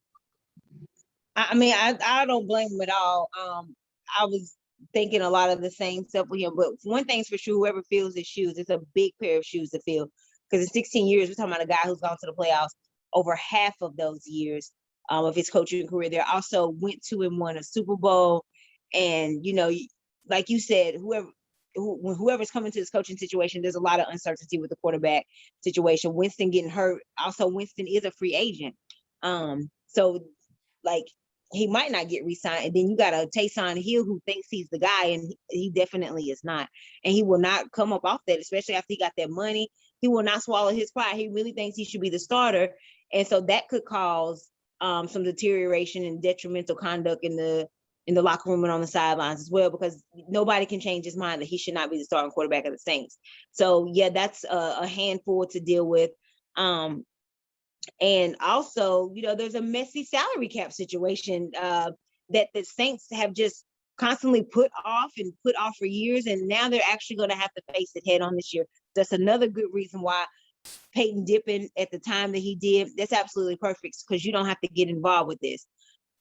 I mean, I don't blame him at all. I was thinking a lot of the same stuff with him. But one thing's for sure, whoever fills his shoes, it's a big pair of shoes to fill. Because in 16 years, we're talking about a guy who's gone to the playoffs over half of those years. Of his coaching career. They also went to and won a Super Bowl. And, you know, like you said, whoever's coming to this coaching situation, there's a lot of uncertainty with the quarterback situation. Winston getting hurt. Also, Winston is a free agent. So, like, he might not get re-signed. And then you got a Taysom Hill who thinks he's the guy, and he definitely is not. And he will not come up off that, especially after he got that money. He will not swallow his pride. He really thinks he should be the starter. And so that could cause some deterioration and detrimental conduct in the locker room and on the sidelines as well, because nobody can change his mind that he should not be the starting quarterback of the Saints. So yeah, that's a handful to deal with. And also, you know, there's a messy salary cap situation that the Saints have just constantly put off for years, and now they're actually going to have to face it head on this year. That's another good reason why Peyton dipping at the time that he did, that's absolutely perfect, because you don't have to get involved with this.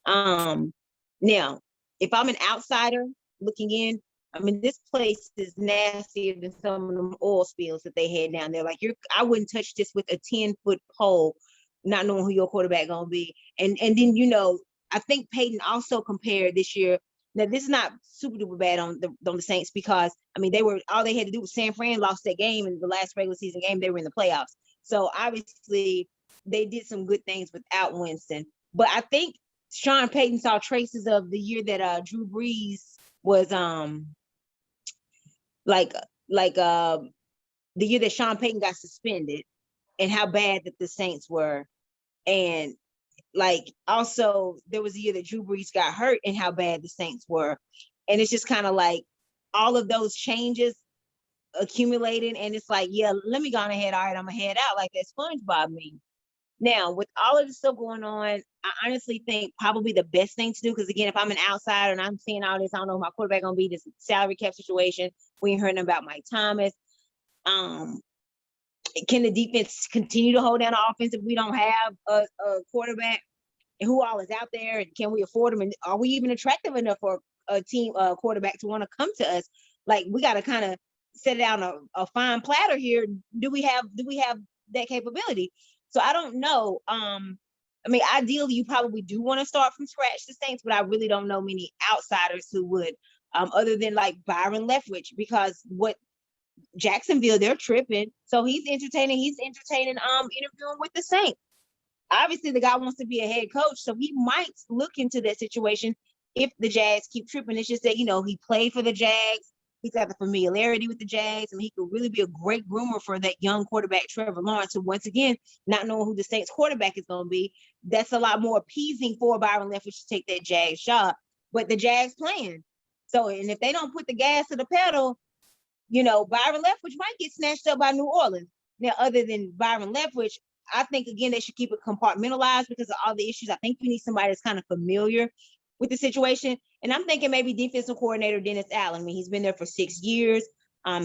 Now, if I'm an outsider looking in, I mean, this place is nastier than some of them oil spills that they had down there. Like, I wouldn't touch this with a 10-foot pole, not knowing who your quarterback gonna be. And then, you know, I think Peyton also compared this year Now, this is not super duper bad on the Saints because I mean all they had to do was San Fran lost that game in the last regular season game. They were in the playoffs. So obviously they did some good things without Winston. But I think Sean Payton saw traces of the year that Drew Brees was the year that Sean Payton got suspended and how bad that the Saints were. And like also there was a year that Drew Brees got hurt and how bad the Saints were. And it's just kind of like all of those changes accumulating. And it's like, yeah, let me go on ahead. All right, I'm gonna head out like that SpongeBob meme. Now, with all of this stuff going on, I honestly think probably the best thing to do, because again, if I'm an outsider and I'm seeing all this, I don't know who my quarterback gonna be, this salary cap situation. We ain't heard about Mike Thomas. Can the defense continue to hold down the offense if we don't have a quarterback? And who all is out there? And can we afford them? And are we even attractive enough for a team quarterback to want to come to us? Like, we got to kind of set it down a fine platter here. Do we have that capability? So I don't know. I mean, ideally, you probably do want to start from scratch, the Saints, but I really don't know many outsiders who would, other than like Byron Leftwich, because what Jacksonville, they're tripping. So he's entertaining interviewing with the Saints. Obviously, the guy wants to be a head coach, so he might look into that situation if the Jags keep tripping. It's just that, he played for the Jags. He's got the familiarity with the Jags. I mean, he could really be a great groomer for that young quarterback, Trevor Lawrence, who, once again, not knowing who the Saints quarterback is going to be, that's a lot more appeasing for Byron Leftwich to take that Jags job. But the Jags playing. So, and if they don't put the gas to the pedal, Byron Leftwich might get snatched up by New Orleans. Now, other than Byron Leftwich, I think, again, they should keep it compartmentalized because of all the issues. I think you need somebody that's kind of familiar with the situation. And I'm thinking maybe defensive coordinator Dennis Allen. I mean, he's been there for 6 years.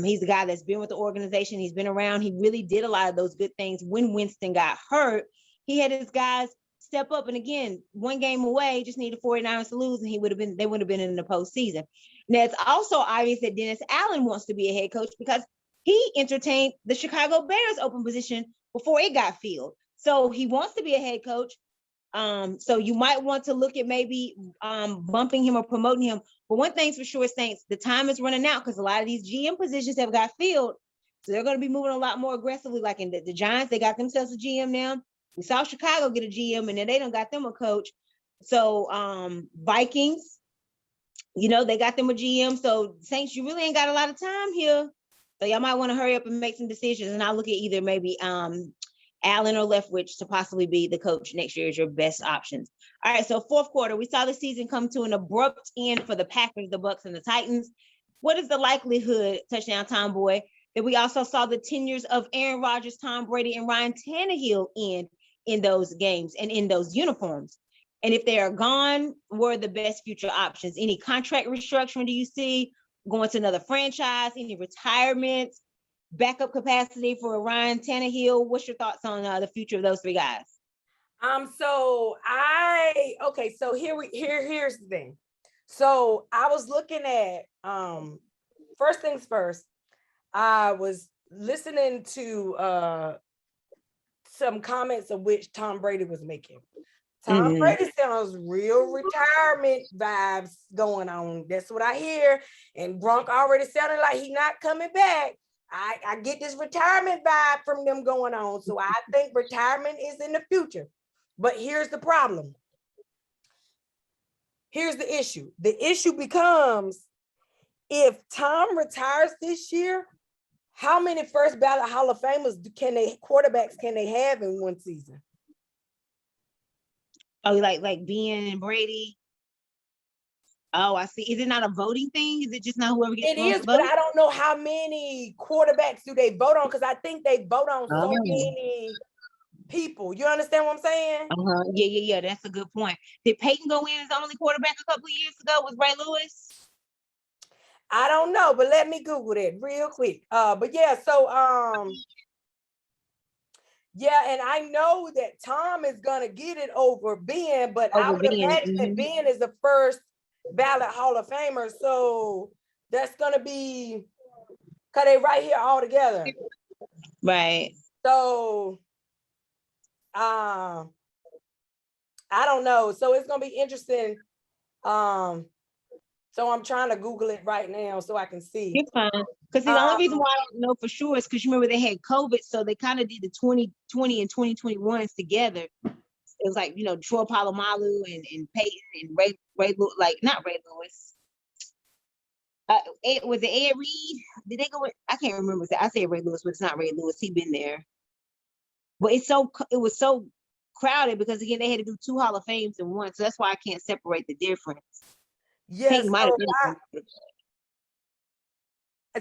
He's the guy that's been with the organization. He's been around. He really did a lot of those good things when Winston got hurt. He had his guys step up. And again, one game away, just needed 49ers to lose, and they would have been in the postseason. Now, it's also obvious that Dennis Allen wants to be a head coach because he entertained the Chicago Bears open position before it got filled. So he wants to be a head coach. So you might want to look at maybe bumping him or promoting him. But one thing's for sure, Saints, the time is running out because a lot of these GM positions have got filled. So they're going to be moving a lot more aggressively. Like in the Giants, they got themselves a GM now. We saw Chicago get a GM, and then they done got them a coach. So Vikings, they got them a GM. So Saints, you really ain't got a lot of time here. So y'all might want to hurry up and make some decisions. And I'll look at either maybe Allen or Leftwich to possibly be the coach next year as your best options. All right, so fourth quarter, we saw the season come to an abrupt end for the Packers, the Bucs, and the Titans. What is the likelihood, touchdown Tomboy, that we also saw the tenures of Aaron Rodgers, Tom Brady, and Ryan Tannehill end in those games and in those uniforms? And if they are gone, what are the best future options? Any contract restructuring do you see? Going to another franchise? Any retirements? Backup capacity for Ryan Tannehill? What's your thoughts on the future of those three guys? So here's the thing. So I was looking at first things first. I was listening to some comments of which Tom Brady was making. Tom Brady sounds real retirement vibes going on. That's what I hear. And Gronk already sounded like he's not coming back. I get this retirement vibe from them going on. So I think retirement is in the future. But here's the problem. Here's the issue. The issue becomes, if Tom retires this year, how many first ballot Hall of Famers quarterbacks can they have in one season? Oh, like Ben and Brady. Oh, I see. Is it not a voting thing? Is it just not whoever gets It is, but I don't know how many quarterbacks do they vote on, because I think they vote on so many people. You understand what I'm saying? Yeah. That's a good point. Did Peyton go in as the only quarterback a couple of years ago? Was Ray Lewis? I don't know, but let me Google that real quick. But yeah, so yeah, and I know that Tom is gonna get it over Ben, but I would imagine that Ben is the first ballot Hall of Famer, so that's gonna be, cause they right here all together, right? So I don't know, so it's gonna be interesting So I'm trying to Google it right now so I can see. It's fine. Because the only reason why I don't know for sure is because you remember they had COVID, so they kind of did the 2020 and 2021s together. It was like, Troy Polamalu and Peyton and Ray Lewis, like not Ray Lewis. Was it Ed Reed? Did they go with, I can't remember. I said Ray Lewis, but it's not Ray Lewis. He been there. But it was so crowded because again they had to do 2 Hall of Fames in one. So that's why I can't separate the difference. Yes. Peyton might have been.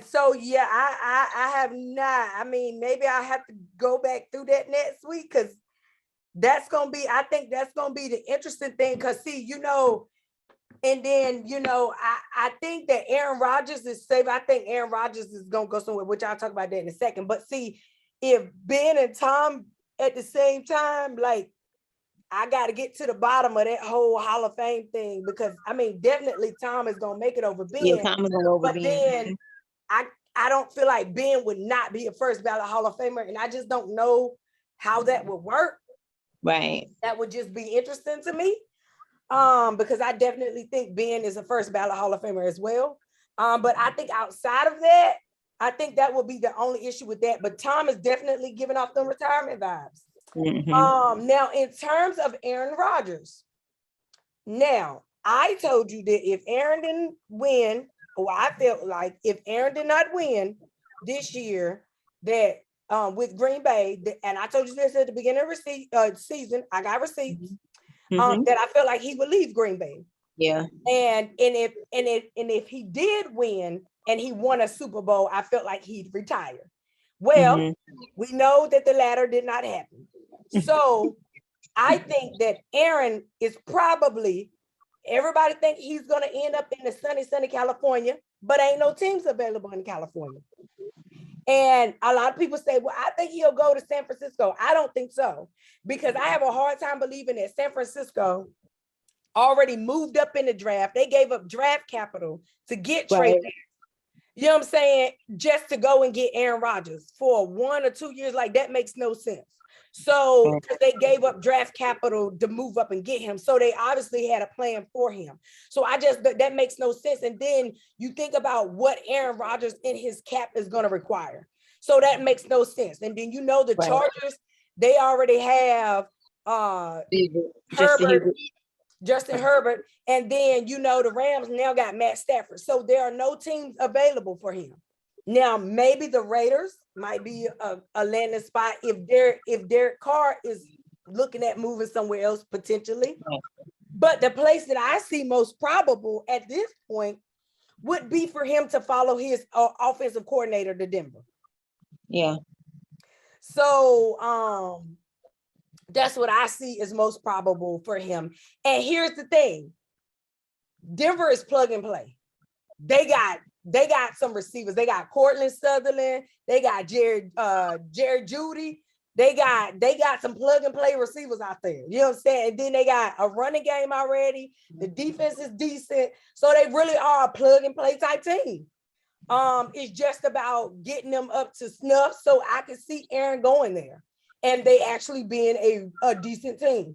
So yeah, I have not. I mean, maybe I have to go back through that next week because I think that's gonna be the interesting thing. Because see, and then I think that Aaron Rodgers is safe. I think Aaron Rodgers is gonna go somewhere, which I'll talk about that in a second. But see, if Ben and Tom at the same time, like I got to get to the bottom of that whole Hall of Fame thing because I mean, definitely Tom is gonna make it over Ben. Yeah, Tom is gonna go over but Ben. then I don't feel like Ben would not be a first ballot Hall of Famer, and I just don't know how that would work. Right. That would just be interesting to me. Because I definitely think Ben is a first ballot Hall of Famer as well. But I think outside of that, I think that would be the only issue with that. But Tom is definitely giving off them retirement vibes. Mm-hmm. Now, in terms of Aaron Rodgers, now I told you that if Aaron didn't win, or I felt like if Aaron did not win this year, that with Green Bay, and I told you this at the beginning of the season, I got receipts. Mm-hmm. That I felt like he would leave Green Bay. Yeah. And if he did win and he won a Super Bowl, I felt like he'd retire. Well, we know that the latter did not happen. So I think that Aaron is probably, everybody think he's going to end up in the sunny California, but ain't no teams available in California. And a lot of people say, well, I think he'll go to San Francisco. I don't think so, because I have a hard time believing that San Francisco already moved up in the draft. They gave up draft capital to get Trey. Right. You know what I'm saying? Just to go and get Aaron Rodgers for 1 or 2 years, like that makes no sense. So they gave up draft capital to move up and get him. So they obviously had a plan for him. So that makes no sense. And then you think about what Aaron Rodgers in his cap is going to require. So that makes no sense. And then the Chargers, they already have Justin Herbert. And then the Rams now got Matt Stafford. So there are no teams available for him. Now, maybe the Raiders might be a landing spot if Derek Carr is looking at moving somewhere else potentially. But the place that I see most probable at this point would be for him to follow his offensive coordinator to Denver. Yeah. So that's what I see is most probable for him. And here's the thing. Denver is plug and play. They got some receivers. They got Cortland Sutherland. They got Jared Judy. They got some plug and play receivers out there. You know what I'm saying? And then they got a running game already. The defense is decent. So they really are a plug and play type team. It's just about getting them up to snuff. So I can see Aaron going there and they actually being a decent team.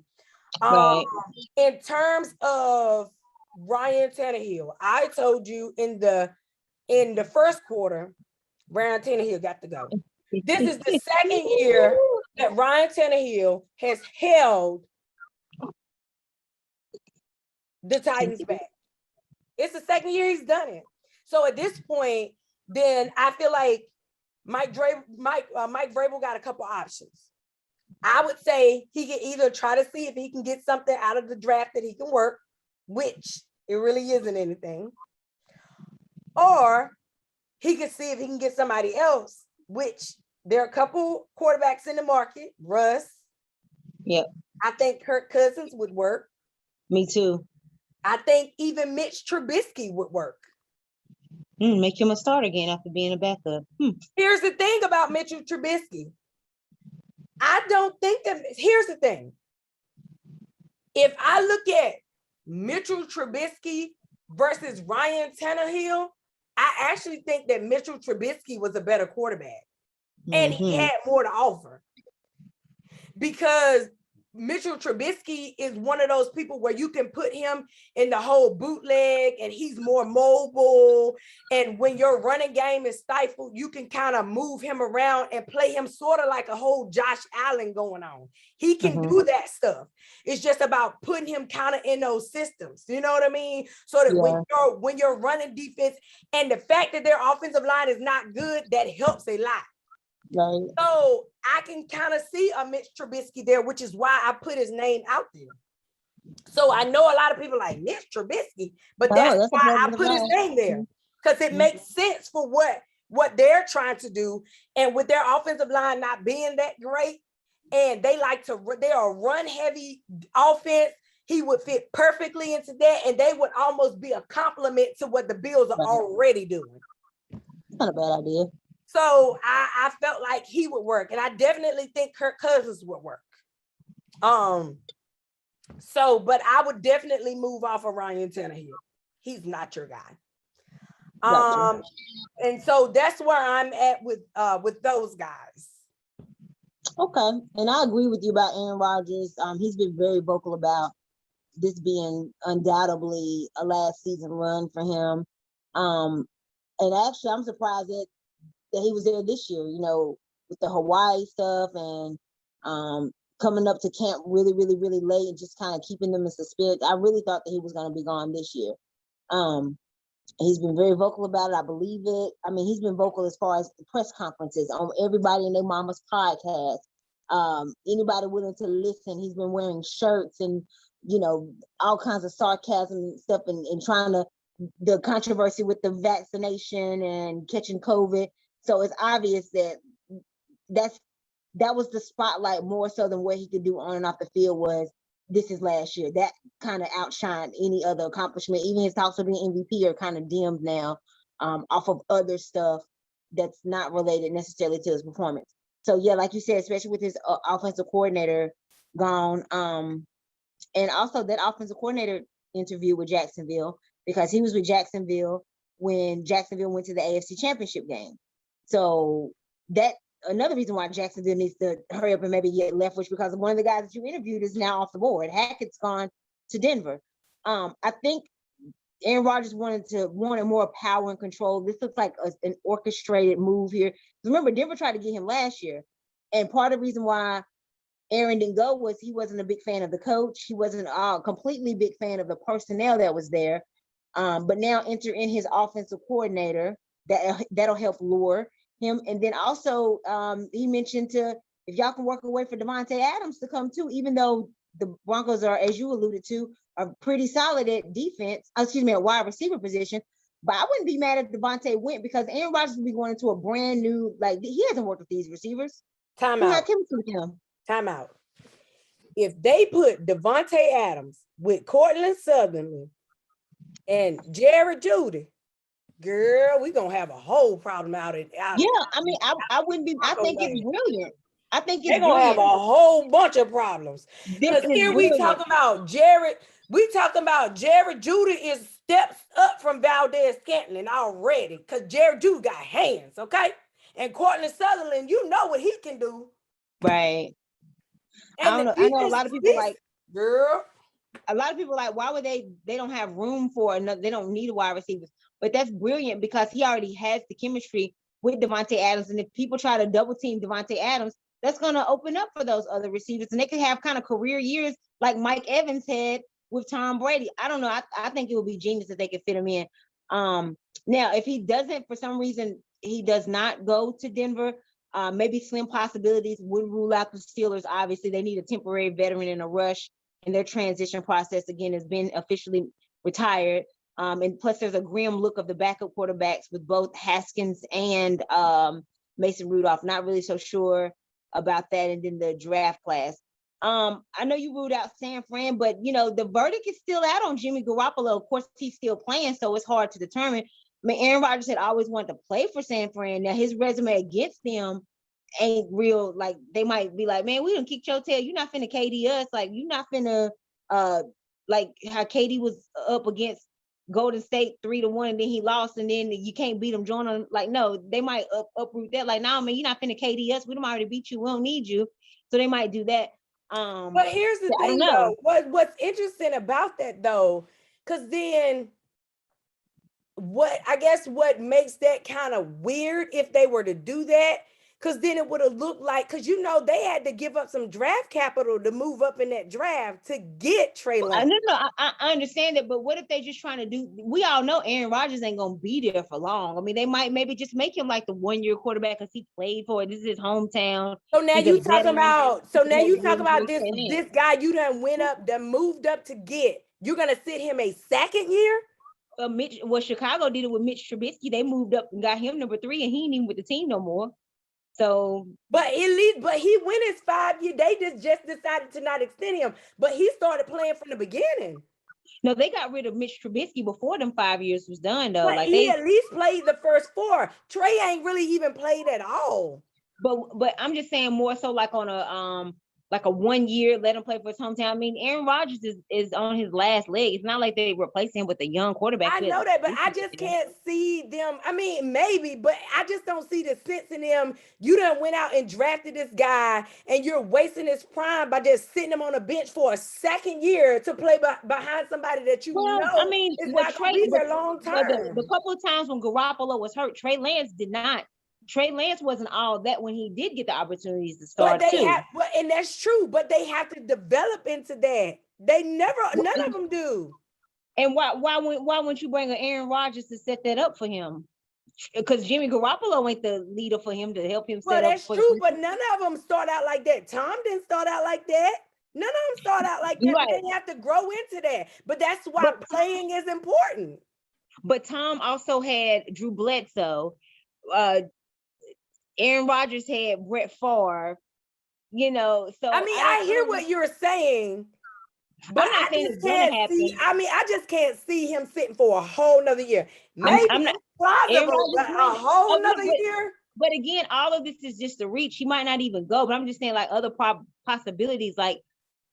In terms of Ryan Tannehill, I told you in the first quarter, Ryan Tannehill got to go. This is the second year that Ryan Tannehill has held the Titans back. It's the second year he's done it. So at this point, then I feel like Mike Vrabel got a couple options. I would say he can either try to see if he can get something out of the draft that he can work, which it really isn't anything, or he can see if he can get somebody else, which there are a couple quarterbacks in the market. Russ. Yep. I think Kirk Cousins would work. Me too. I think even Mitch Trubisky would work. Make him a start again after being a backup. Here's the thing about Mitchell Trubisky. I don't think that, here's the thing. If I look at Mitchell Trubisky versus Ryan Tannehill, I actually think that Mitchell Trubisky was a better quarterback and he had more to offer, because Mitchell Trubisky is one of those people where you can put him in the whole bootleg and he's more mobile. And when your running game is stifled, you can kind of move him around and play him sort of like a whole Josh Allen going on. He can do that stuff. It's just about putting him kind of in those systems. You know what I mean? So that when you're running defense and the fact that their offensive line is not good, that helps a lot. Right. So I can kind of see a Mitch Trubisky there, which is why I put his name out there. So I know a lot of people like Mitch Trubisky, but that's why I put his name there, because it makes sense for what they're trying to do. And with their offensive line not being that great, and they're a run heavy offense, he would fit perfectly into that, and they would almost be a compliment to what the Bills are already doing. Not a bad idea. So I felt like he would work, and I definitely think Kirk Cousins would work. But I would definitely move off of Ryan Tannehill. He's not your guy. And so that's where I'm at with those guys. Okay, and I agree with you about Aaron Rodgers. He's been very vocal about this being undoubtedly a last season run for him. And actually, I'm surprised that he was there this year, with the Hawaii stuff and coming up to camp really, really, really late and just kind of keeping them in suspense. I really thought that he was going to be gone this year. He's been very vocal about it. I believe it. I mean, he's been vocal as far as the press conferences on everybody and their mama's podcast. Anybody willing to listen, he's been wearing shirts and, all kinds of sarcasm and stuff and trying to, the controversy with the vaccination and catching COVID. So it's obvious that that was the spotlight more so than what he could do on and off the field was this is last year. That kind of outshined any other accomplishment. Even his talks of being MVP are kind of dimmed now off of other stuff that's not related necessarily to his performance. So yeah, like you said, especially with his offensive coordinator gone, and also that offensive coordinator interview with Jacksonville, because he was with Jacksonville when Jacksonville went to the AFC Championship game. So that another reason why Jacksonville needs to hurry up and maybe get Leftwich, because one of the guys that you interviewed is now off the board. Hackett's gone to Denver. I think Aaron Rodgers wanted more power and control. This looks like an orchestrated move here. Remember, Denver tried to get him last year, and part of the reason why Aaron didn't go was he wasn't a big fan of the coach. He wasn't a completely big fan of the personnel that was there. But now enter in his offensive coordinator that'll help lure him. And then also he mentioned if y'all can work away for Davante Adams to come too, even though the Broncos are, as you alluded to, are pretty solid at defense, at wide receiver position. But I wouldn't be mad if Davante went, because Aaron Rodgers would be going into a brand new, he hasn't worked with these receivers. Time out. If they put Davante Adams with Cortland Sutherland and Jared Judy, girl, we're gonna have a whole problem out. I mean, I wouldn't be. I think it's brilliant. I think they're gonna have a whole bunch of problems. Because here we talking about Jared. We talking about Jared Judy is steps up from Valdez Scantling already, because Jared Judy got hands, okay? And Cortland Sutherland, you know what he can do, right? And I know a lot of people girl. A lot of people why would they don't have room for another, they don't need a wide receiver. But that's brilliant, because he already has the chemistry with Davante Adams. And if people try to double team Davante Adams, that's going to open up for those other receivers. And they could have kind of career years like Mike Evans had with Tom Brady. I don't know. I think it would be genius if they could fit him in. Now, if he doesn't, for some reason, he does not go to Denver, maybe slim possibilities, wouldn't rule out the Steelers. Obviously, they need a temporary veteran in a rush, and their transition process, again, has been officially retired. And plus, there's a grim look of the backup quarterbacks with both Haskins and Mason Rudolph. Not really so sure about that. And then the draft class. I know you ruled out San Fran, but the verdict is still out on Jimmy Garoppolo. Of course, he's still playing, so it's hard to determine. I mean, Aaron Rodgers had always wanted to play for San Fran. Now his resume against them ain't real. Like, they might be like, man, we done kicked your tail. You're not finna KD us. Like, you're not finna like how KD was up against Golden State 3-1, and then he lost, and then you can't beat them. Join them. Like, no, they might uproot that. Like, no, man, you're not finna KD us. We done already beat you. We don't need you. So they might do that. But here's the I don't thing, know. though. What's interesting about that, though, because then what makes that kind of weird if they were to do that, because then it would have looked like, because they had to give up some draft capital to move up in that draft to get Trey Lance. I understand it, but what if they just trying to do? We all know Aaron Rodgers ain't gonna be there for long. I mean, they might maybe just make him like the 1-year quarterback because he played for it. This is his hometown. So now He's you a talking veteran. about, Trey Lance. this guy you done moved up to get. You're gonna sit him a second year? Chicago did it with Mitch Trubisky. They moved up and got him number 3, and he ain't even with the team no more. So, but he went his 5 year. They just decided to not extend him, but he started playing from the beginning. no, they got rid of Mitch Trubisky before them 5 years was done, though. But Like he at least played the first 4. Trey ain't really even played at all. But I'm just saying more so like on a 1 year, let him play for his hometown. I mean, Aaron Rodgers is on his last leg. It's not like they replace him with a young quarterback. I know that, but I just can't see them. I mean, maybe, but I just don't see the sense in them. You done went out and drafted this guy, and you're wasting his prime by just sitting him on a bench for a second year to play behind somebody that is not going to be there long term. The couple of times when Garoppolo was hurt, Trey Lance did not. Trey Lance wasn't all that when he did get the opportunities to start and that's true, but they have to develop into that. None of them do. And why wouldn't you bring an Aaron Rodgers to set that up for him? Because Jimmy Garoppolo ain't the leader for him to help him set up. That's true, but none of them start out like that. Tom didn't start out like that. None of them start out like that. Right. But they have to grow into that. But that's why playing is important. But Tom also had Drew Bledsoe. Aaron Rodgers had Brett Favre. So I hear what you're saying. But I just can't see him sitting for a whole nother year. Maybe it's plausible, but a whole nother year. But again, all of this is just a reach. He might not even go. But I'm just saying, like, other possibilities, like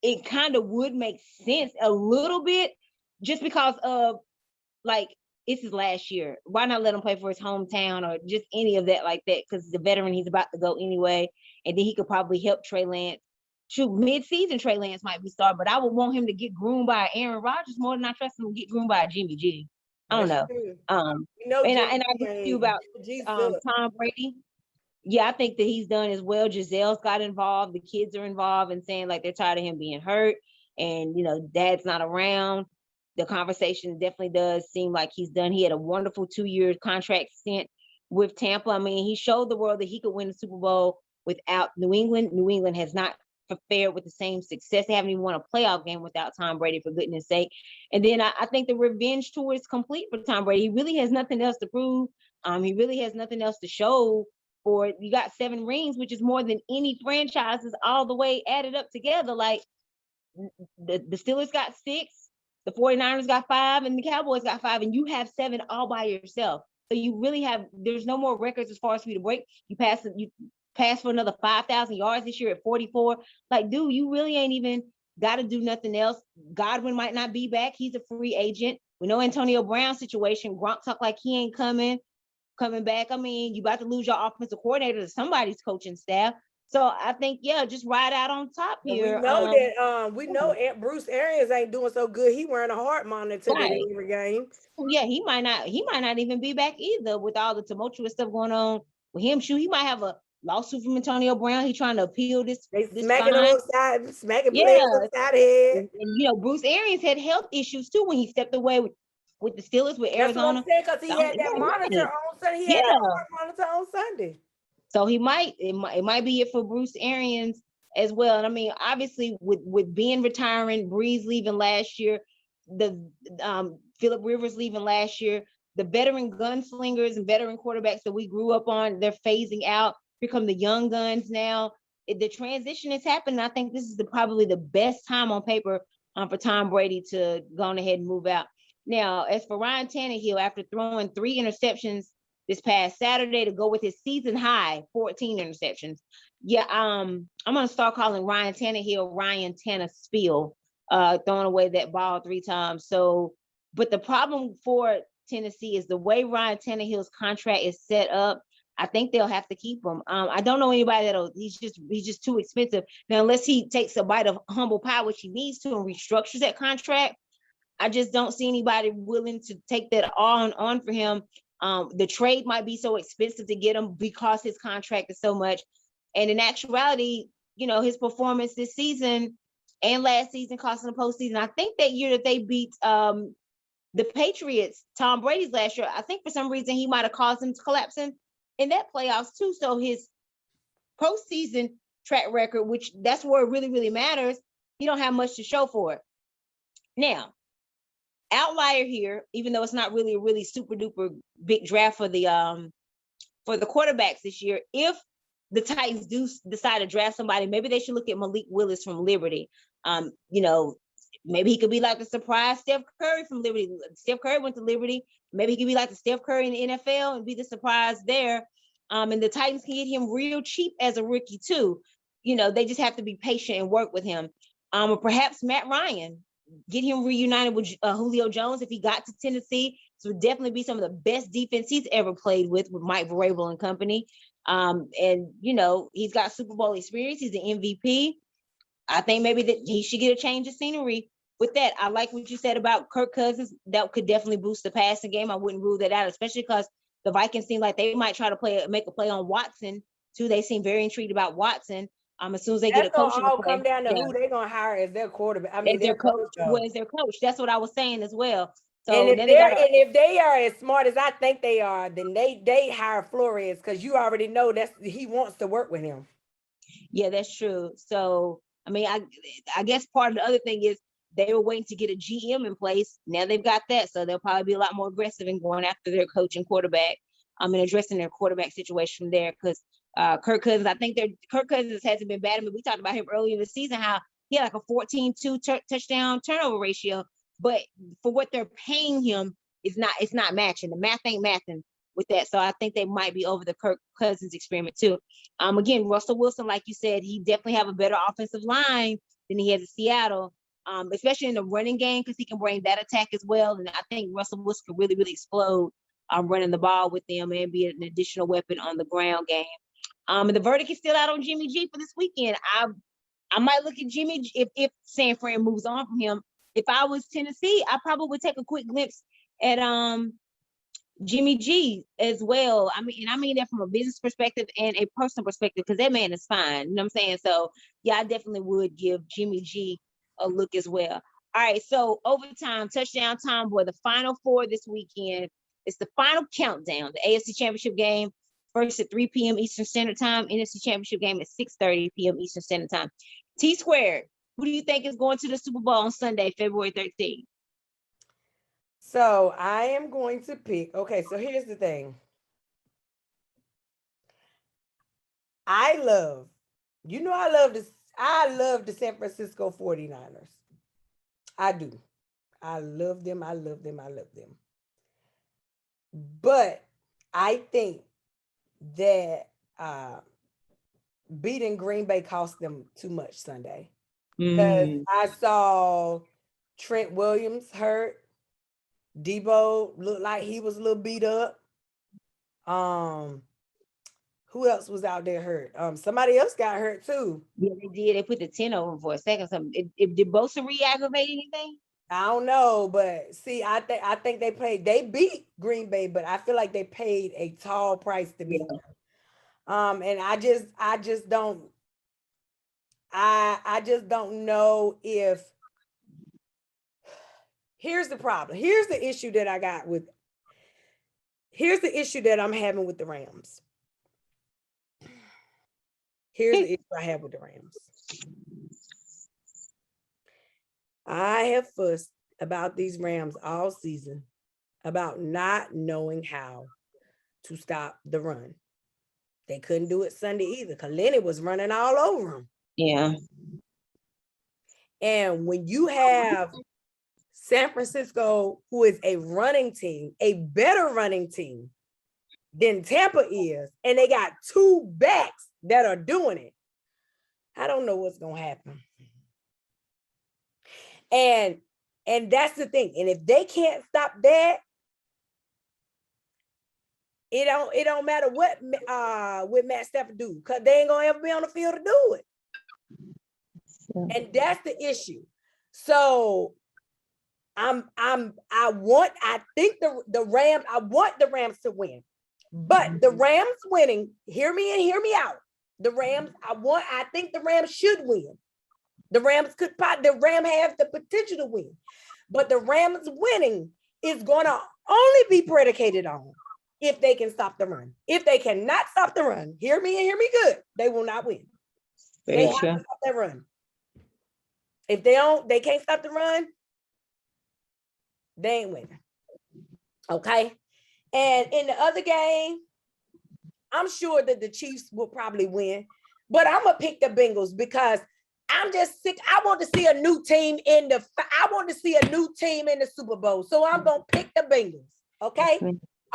it kind of would make sense a little bit, just because of like it's his last year. Why not let him play for his hometown or just any of that like that? Because the veteran, he's about to go anyway, and then he could probably help Trey Lance. Shoot, mid-season Trey Lance might be starting, but I would want him to get groomed by Aaron Rodgers more than I trust him to get groomed by Jimmy G. I don't know. And I agree with you about Tom Brady. Yeah, I think that he's done as well. Gisele's got involved. The kids are involved and saying like they're tired of him being hurt, and dad's not around. The conversation definitely does seem like he's done. He had a wonderful 2-year contract stint with Tampa. I mean, he showed the world that he could win the Super Bowl without New England. New England has not fared with the same success. They haven't even won a playoff game without Tom Brady, for goodness sake. And then I think the revenge tour is complete for Tom Brady. He really has nothing else to prove. He really has nothing else to show for it. You got 7 rings, which is more than any franchises all the way added up together. Like the Steelers got 6, the 49ers got 5, and the Cowboys got 5, and you have 7 all by yourself. So you really there's no more records as far as for you to break. You pass for another 5,000 yards this year at 44. Like, dude, you really ain't even got to do nothing else. Godwin might not be back. He's a free agent. We know Antonio Brown's situation. Gronk talk like he ain't coming back. I mean, you about to lose your offensive coordinator to somebody's coaching staff. So I think, just ride out on top here. We know Bruce Arians ain't doing so good. He wearing a heart monitor every game. Yeah, he might not even be back either with all the tumultuous stuff going on with him. Shoot, he might have a lawsuit from Antonio Brown. He's trying to appeal this. Smacking players upside head. And Bruce Arians had health issues too when he stepped away with the Steelers, with Arizona. Because he had that monitor on Sunday. He had that heart monitor on Sunday. So it might be it for Bruce Arians as well. And I mean, obviously with Ben retiring, Breeze leaving last year, the Phillip Rivers leaving last year, the veteran gunslingers and veteran quarterbacks that we grew up on, they're phasing out, become the young guns now. The transition is happening. I think this is probably the best time on paper for Tom Brady to go on ahead and move out. Now, as for Ryan Tannehill, after throwing 3 interceptions this past Saturday to go with his season high 14 interceptions. Yeah, I'm gonna start calling Ryan Tannehill Ryan Tannespiel, throwing away that ball 3 times. So, but the problem for Tennessee is the way Ryan Tannehill's contract is set up. I think they'll have to keep him. I don't know anybody that'll. He's just too expensive now. Unless he takes a bite of humble pie, which he needs to, and restructures that contract. I just don't see anybody willing to take that on for him. The trade might be so expensive to get him because his contract is so much. And in actuality, his performance this season and last season costing the postseason. I think that year that they beat the Patriots, Tom Brady's last year, I think for some reason he might have caused them to collapse in that playoffs too. So his postseason track record, which that's where it really, really matters, he don't have much to show for it. Now, outlier here, even though it's not really a really super duper big draft for the quarterbacks this year, if the Titans do decide to draft somebody, maybe they should look at Malik Willis from Liberty. Maybe he could be like the surprise Steph Curry from Liberty. Steph Curry went to Liberty. Maybe he could be like the Steph Curry in the NFL and be the surprise there. And the Titans can get him real cheap as a rookie too. They just have to be patient and work with him. Or perhaps Matt Ryan, get him reunited with Julio Jones if he got to Tennessee. So it would definitely be some of the best defense he's ever played with Mike Vrabel and company. And he's got Super Bowl experience. He's an MVP. I think maybe that he should get a change of scenery. With that, I like what you said about Kirk Cousins. That could definitely boost the passing game. I wouldn't rule that out, especially because the Vikings seem like they might try to make a play on Watson too. They seem very intrigued about Watson. As soon as they get a coach, that's all come down to who they're gonna hire as their quarterback. I mean, as their coach. Well, as their coach, that's what I was saying as well. So and if they are as smart as I think they are, then they hire Flores because you already know he wants to work with him. Yeah, that's true. So I mean, I guess part of the other thing is they were waiting to get a GM in place. Now they've got that, so they'll probably be a lot more aggressive in going after their coach and quarterback. And addressing their quarterback situation there because Kirk Cousins, I think Kirk Cousins hasn't been bad. I mean, we talked about him earlier in the season, how he had like a 14-2 touchdown turnover ratio, but for what they're paying him, it's not matching. The math ain't mathing with that. So I think they might be over the Kirk Cousins experiment too. Again, Russell Wilson, like you said, he definitely have a better offensive line than he has in Seattle, especially in the running game because he can bring that attack as well. And I think Russell Wilson could really, really explode running the ball with them and be an additional weapon on the ground game. And the verdict is still out on Jimmy G for this weekend. I might look at Jimmy if San Fran moves on from him. If I was Tennessee, I probably would take a quick glimpse at Jimmy G as well. I mean that from a business perspective and a personal perspective because that man is fine. You know what I'm saying? So yeah, I definitely would give Jimmy G a look as well. All right, so overtime, touchdown time, boy, the final four this weekend. It's the final countdown. The AFC Championship game first at 3 p.m. Eastern Standard Time. NFC Championship game at 6:30 p.m. Eastern Standard Time. T Squared, who do you think is going to the Super Bowl on Sunday, February 13th? So I am going to pick. Okay, so here's the thing. I love the San Francisco 49ers. I do. I love them. But I think that beating Green Bay cost them too much Sunday. Because I saw Trent Williams hurt. Debo looked like he was a little beat up. Who else was out there hurt? Somebody else got hurt too. Yeah, they did. They put the 10 over for a second. Did Bosa re-aggravate anything? I don't know, but see, I think they beat Green Bay, but I feel like they paid a tall price to beat them. And I just don't know if. Here's the problem. Here's the issue that I'm having with the Rams. Here's the issue I have with the Rams. I have fussed about these Rams all season about not knowing how to stop the run. They couldn't do it Sunday either because Lenny was running all over them. Yeah. And when you have San Francisco, who is a running team, a better running team than Tampa is, and they got two backs that are doing it, I don't know what's going to happen. And that's the thing. And if they can't stop that, It don't matter what Matt Stafford do, because they ain't gonna ever be on the field to do it. Yeah. And that's the issue. So I think the Rams, I want the Rams to win. But the Rams winning, hear me and hear me out. The Rams, I think the Rams should win. The Rams have the potential to win. But the Rams winning is gonna only be predicated on if they can stop the run. If they cannot stop the run, hear me and hear me good, they will not win. They have to stop that run. If they can't stop the run, they ain't winning. Okay. And in the other game, I'm sure that the Chiefs will probably win, but I'm gonna pick the Bengals because I'm just sick. I want to see a new team in the Super Bowl. So I'm gonna pick the Bengals. Okay.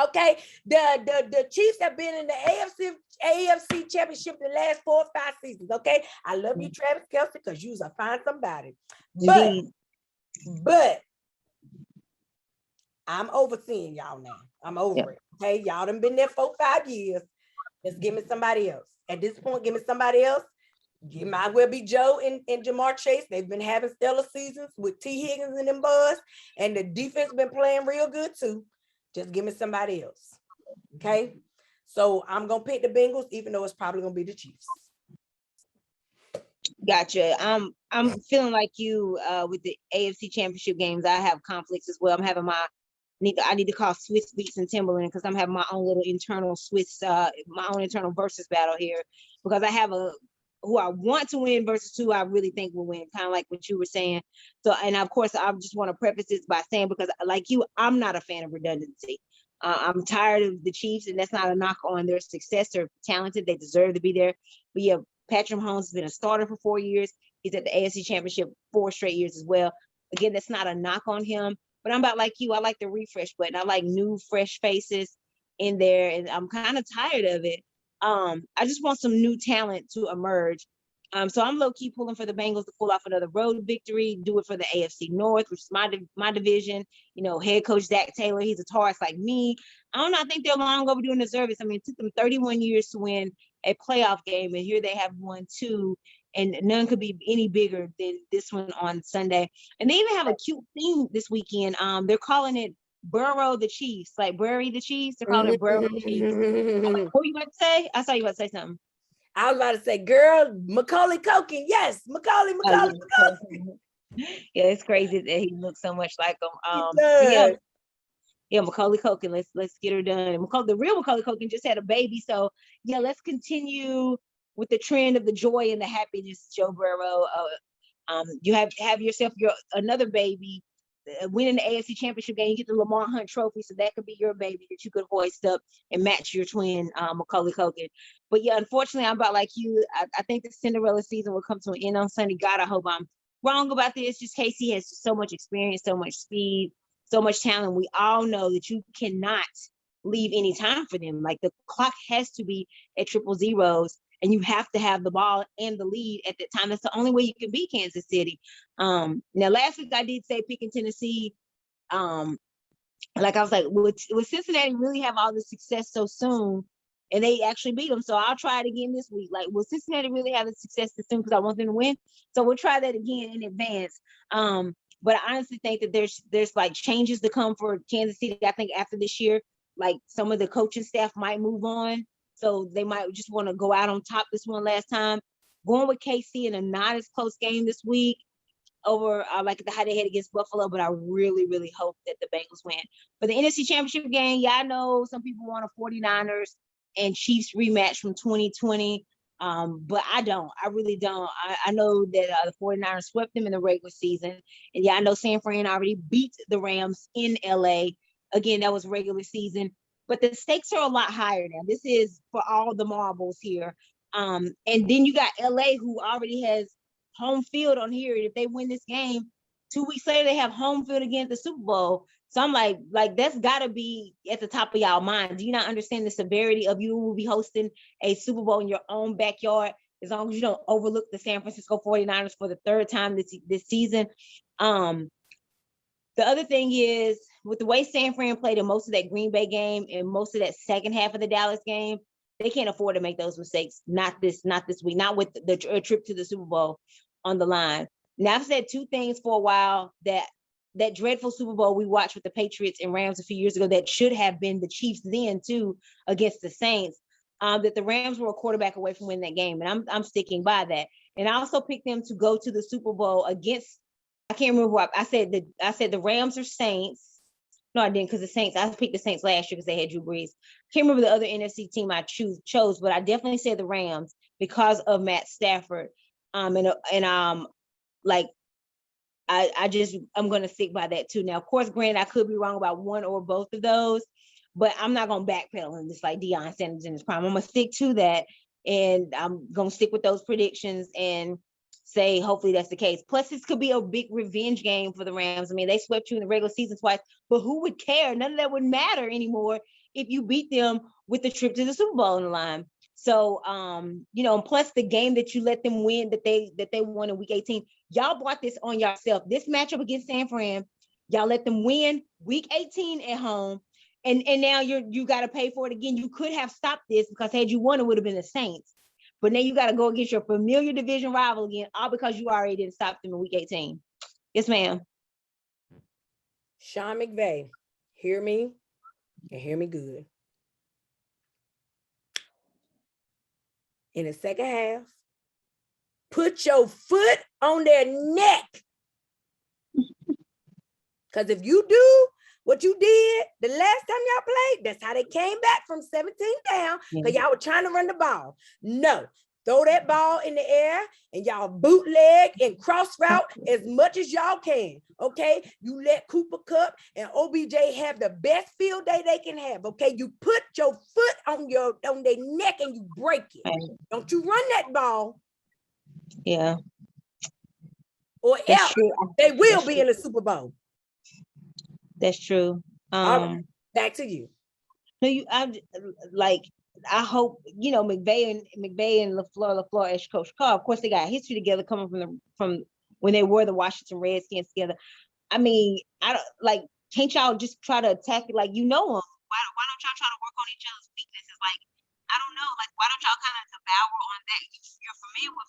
Okay. The Chiefs have been in the AFC championship the last 4 or 5 seasons. Okay. I love you, Travis Kelce, because you's a fine somebody. But I'm overseeing y'all now. I'm over it. Okay. Y'all done been there 4 or 5 years. Just give me somebody else. At this point, give me somebody else. It might well be Joe and Jamar Chase. They've been having stellar seasons with T. Higgins and them Buzz. And the defense been playing real good too. Just give me somebody else. Okay. So I'm gonna pick the Bengals, even though it's probably gonna be the Chiefs. Gotcha. I'm feeling like you with the AFC championship games. I have conflicts as well. I'm having I need to call Swiss Beats and Timberland because I'm having my own little internal my own internal versus battle here, because I have who I want to win versus who I really think will win, kind of like what you were saying. So, and of course, I just want to preface this by saying, because like you, I'm not a fan of redundancy. I'm tired of the Chiefs, and that's not a knock on their success. They're talented. They deserve to be there. But yeah, Patrick Mahomes has been a starter for 4 years. He's at the AFC Championship 4 straight years as well. Again, that's not a knock on him. But I'm about like you. I like the refresh button. I like new, fresh faces in there, and I'm kind of tired of it. I just want some new talent to emerge. So I'm low-key pulling for the Bengals to pull off another road victory, do it for the AFC North, which is my division. You know, head coach Zach Taylor, he's a Taurus like me. I think they're long overdue in the service. I mean, it took them 31 years to win a playoff game, and here they have won 2, and none could be any bigger than this one on Sunday. And they even have a cute theme this weekend. They're calling it Burrow the Chiefs, like bury the Chiefs. They're calling it Burrow the Chiefs. What were you about to say? I saw you about to say something. I was about to say, girl, Macaulay Culkin. Yes, Macaulay. Yeah, it's crazy that he looks so much like him. Yeah, Macaulay Culkin. Let's get her done. And the real Macaulay Culkin just had a baby, so yeah, let's continue with the trend of the joy and the happiness, Joe Burrow. You have yourself another baby. Winning the AFC Championship game, you get the Lamar Hunt Trophy, so that could be your baby that you could hoist up and match your twin, Macaulay Culkin. But yeah, unfortunately, I'm about like you. I think the Cinderella season will come to an end on Sunday. God, I hope I'm wrong about this. Just Casey has so much experience, so much speed, so much talent. We all know that you cannot leave any time for them. Like, the clock has to be at triple zeros, and you have to have the ball and the lead at that time. That's the only way you can beat Kansas City. Now, last week I did say picking Tennessee. Like I was like, would Cincinnati really have all this success so soon? And they actually beat them. So I'll try it again this week. Like, will Cincinnati really have the success this soon? Because I want them to win. So we'll try that again in advance. But I honestly think that there's like changes to come for Kansas City. I think after this year, like, some of the coaching staff might move on. So they might just want to go out on top this one last time. Going with KC in a not as close game this week over like how they had against Buffalo, but I really, really hope that the Bengals win. For the NFC Championship game, yeah, I know some people want a 49ers and Chiefs rematch from 2020, but I don't. I really don't. I know that the 49ers swept them in the regular season. And yeah, I know San Fran already beat the Rams in LA. Again, that was regular season. But the stakes are a lot higher now. This is for all the marbles here. And then you got LA, who already has home field on here. And if they win this game, 2 weeks later, they have home field again at the Super Bowl. So I'm like that's got to be at the top of y'all mind. Do you not understand the severity of you will be hosting a Super Bowl in your own backyard, as long as you don't overlook the San Francisco 49ers for the 3rd time this season? The other thing is, with the way San Fran played in most of that Green Bay game and most of that second half of the Dallas game, they can't afford to make those mistakes. Not this week, not with the trip to the Super Bowl on the line. Now, I've said two things for a while, that dreadful Super Bowl we watched with the Patriots and Rams a few years ago, that should have been the Chiefs then too against the Saints, that the Rams were a quarterback away from winning that game. And I'm sticking by that. And I also picked them to go to the Super Bowl against, I can't remember what I said the Rams or Saints. No, I didn't, because the Saints, I picked the Saints last year because they had Drew Brees. Can't remember the other NFC team I chose, but I definitely said the Rams because of Matt Stafford. Like I'm gonna stick by that too. Now, of course, granted, I could be wrong about one or both of those, but I'm not gonna backpedal and just like Deion Sanders in his prime. I'm gonna stick to that, and I'm gonna stick with those predictions and say hopefully that's the case. Plus, this could be a big revenge game for the Rams. I mean, they swept you in the regular season twice, but who would care? None of that would matter anymore if you beat them with the trip to the Super Bowl on the line. So, and plus the game that you let them win, that they won in week 18, y'all brought this on yourself. This matchup against San Fran, y'all let them win week 18 at home, and now you got to pay for it again. You could have stopped this, because had you won, it would have been the Saints. But now you got to go against your familiar division rival again, all because you already didn't stop them in week 18. Yes, ma'am. Sean McVay, hear me and hear me good. In the second half, put your foot on their neck. Because if you do what you did the last time y'all played, that's how they came back from 17 down, because y'all were trying to run the ball. No, throw that ball in the air and y'all bootleg and cross route as much as y'all can, okay? You let Cooper Kupp and OBJ have the best field day they can have, okay? You put your foot on their neck and you break it. Right. Don't you run that ball. Yeah. Or else they will be in the Super Bowl. That's true. Right, back to you. No, I hope, McVay and LaFleur as Coach Carr, of course, they got history together coming from when they were the Washington Redskins together. I mean, can't y'all just try to attack it like them? Why don't y'all try to work on each other's weaknesses? Like, I don't know, like, why don't y'all kind of devour on that? You're familiar with,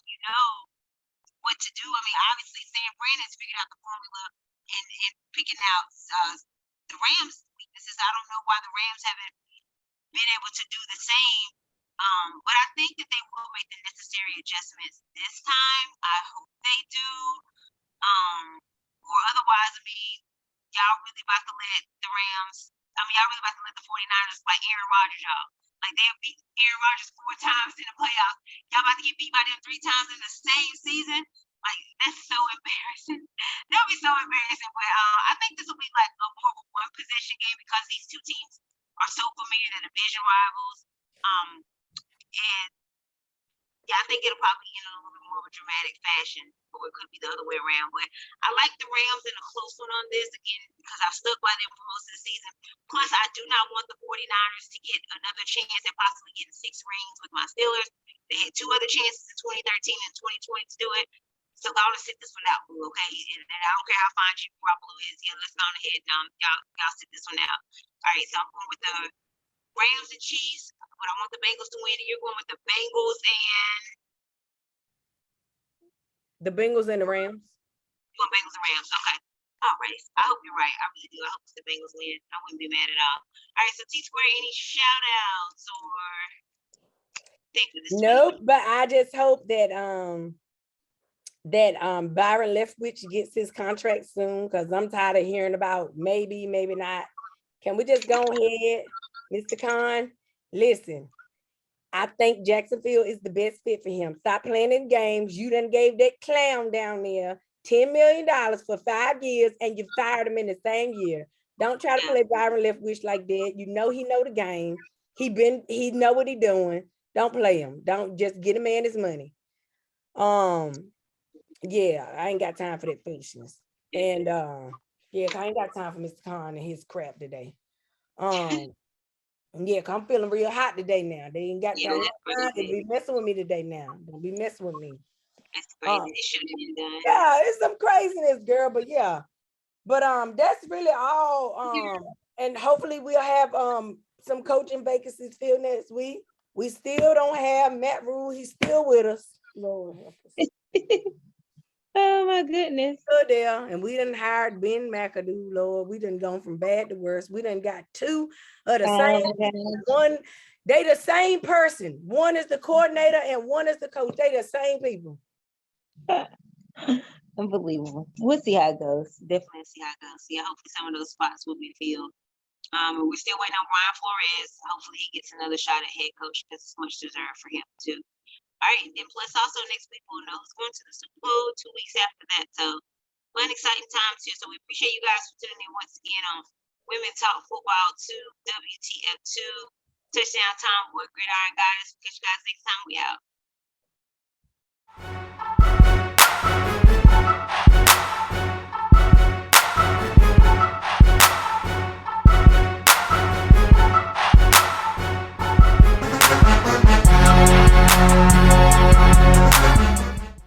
what to do. I mean, obviously, San Fran has figured out the formula and picking out the Rams' weaknesses. I don't know why the Rams haven't been able to do the same. But I think that they will make the necessary adjustments this time. I hope they do. Or otherwise, I mean, y'all really about to let the 49ers like Aaron Rodgers, y'all. Like, they have beat Aaron Rodgers 4 times in the playoffs. Y'all about to get beat by them 3 times in the same season. Like, that's so embarrassing. That'll be so embarrassing. But I think this will be like a more of a one-possession game, because these two teams are so familiar, they're division rivals. And yeah, I think it'll probably end in a little bit more of a dramatic fashion, or it could be the other way around. But I like the Rams in a close one on this, again, because I've stuck by them for most of the season. Plus, I do not want the 49ers to get another chance at possibly getting 6 rings with my Steelers. They had 2 other chances in 2013 and 2020 to do it. So I'm gonna sit this one out, okay? And I don't care how fine Chief Garoppolo is. Yeah, let's go on ahead. Y'all sit this one out. All right, so I'm going with the Rams and Chiefs, but I want the Bengals to win. And you're going with the Bengals and the Bengals and the Rams. You want Bengals and Rams? Okay. All right. I hope you're right. I really do. I hope the Bengals win. I wouldn't be mad at all. All right. So T-Square, any shout outs or think of this? Nope. But I just hope that Byron Leftwich gets his contract soon, because I'm tired of hearing about maybe not. Can we just go ahead, Mr. Khan? Listen, I think Jacksonville is the best fit for him. Stop playing in games. You done gave that clown down there $10 million for 5 years, and you fired him in the same year. Don't try to play Byron Leftwich like that. You know he know the game. He know what he doing. Don't play him. Don't just get a man his money. Yeah, I ain't got time for that foolishness. And I ain't got time for Mr. Khan and his crap today. Yeah, cause I'm feeling real hot today now. They ain't got time to be messing with me today now. Don't be messing with me. That's crazy. It should have been done. Yeah, it's some craziness, girl. But yeah, But that's really all. And hopefully we'll have some coaching vacancies filled next week. We still don't have Matt Rule. He's still with us. Lord help us. Oh my goodness. Still there. And we done hired Ben McAdoo, Lord. We done gone from bad to worse. We done got two of the same one. They the same person. One is the coordinator and one is the coach. They the same people. Unbelievable. We'll see how it goes. Definitely see how it goes. Yeah, hopefully some of those spots will be filled. We're still waiting on Brian Flores. Hopefully he gets another shot at head coach because it's much deserved for him too. All right, then plus also next week we'll know who's going to the Super Bowl 2 weeks after that. So fun, exciting times here. So we appreciate you guys for tuning in once again on Women Talk Football 2, WTF 2, Touchdown Time with Gridiron Goddess. Catch you guys next time. We out.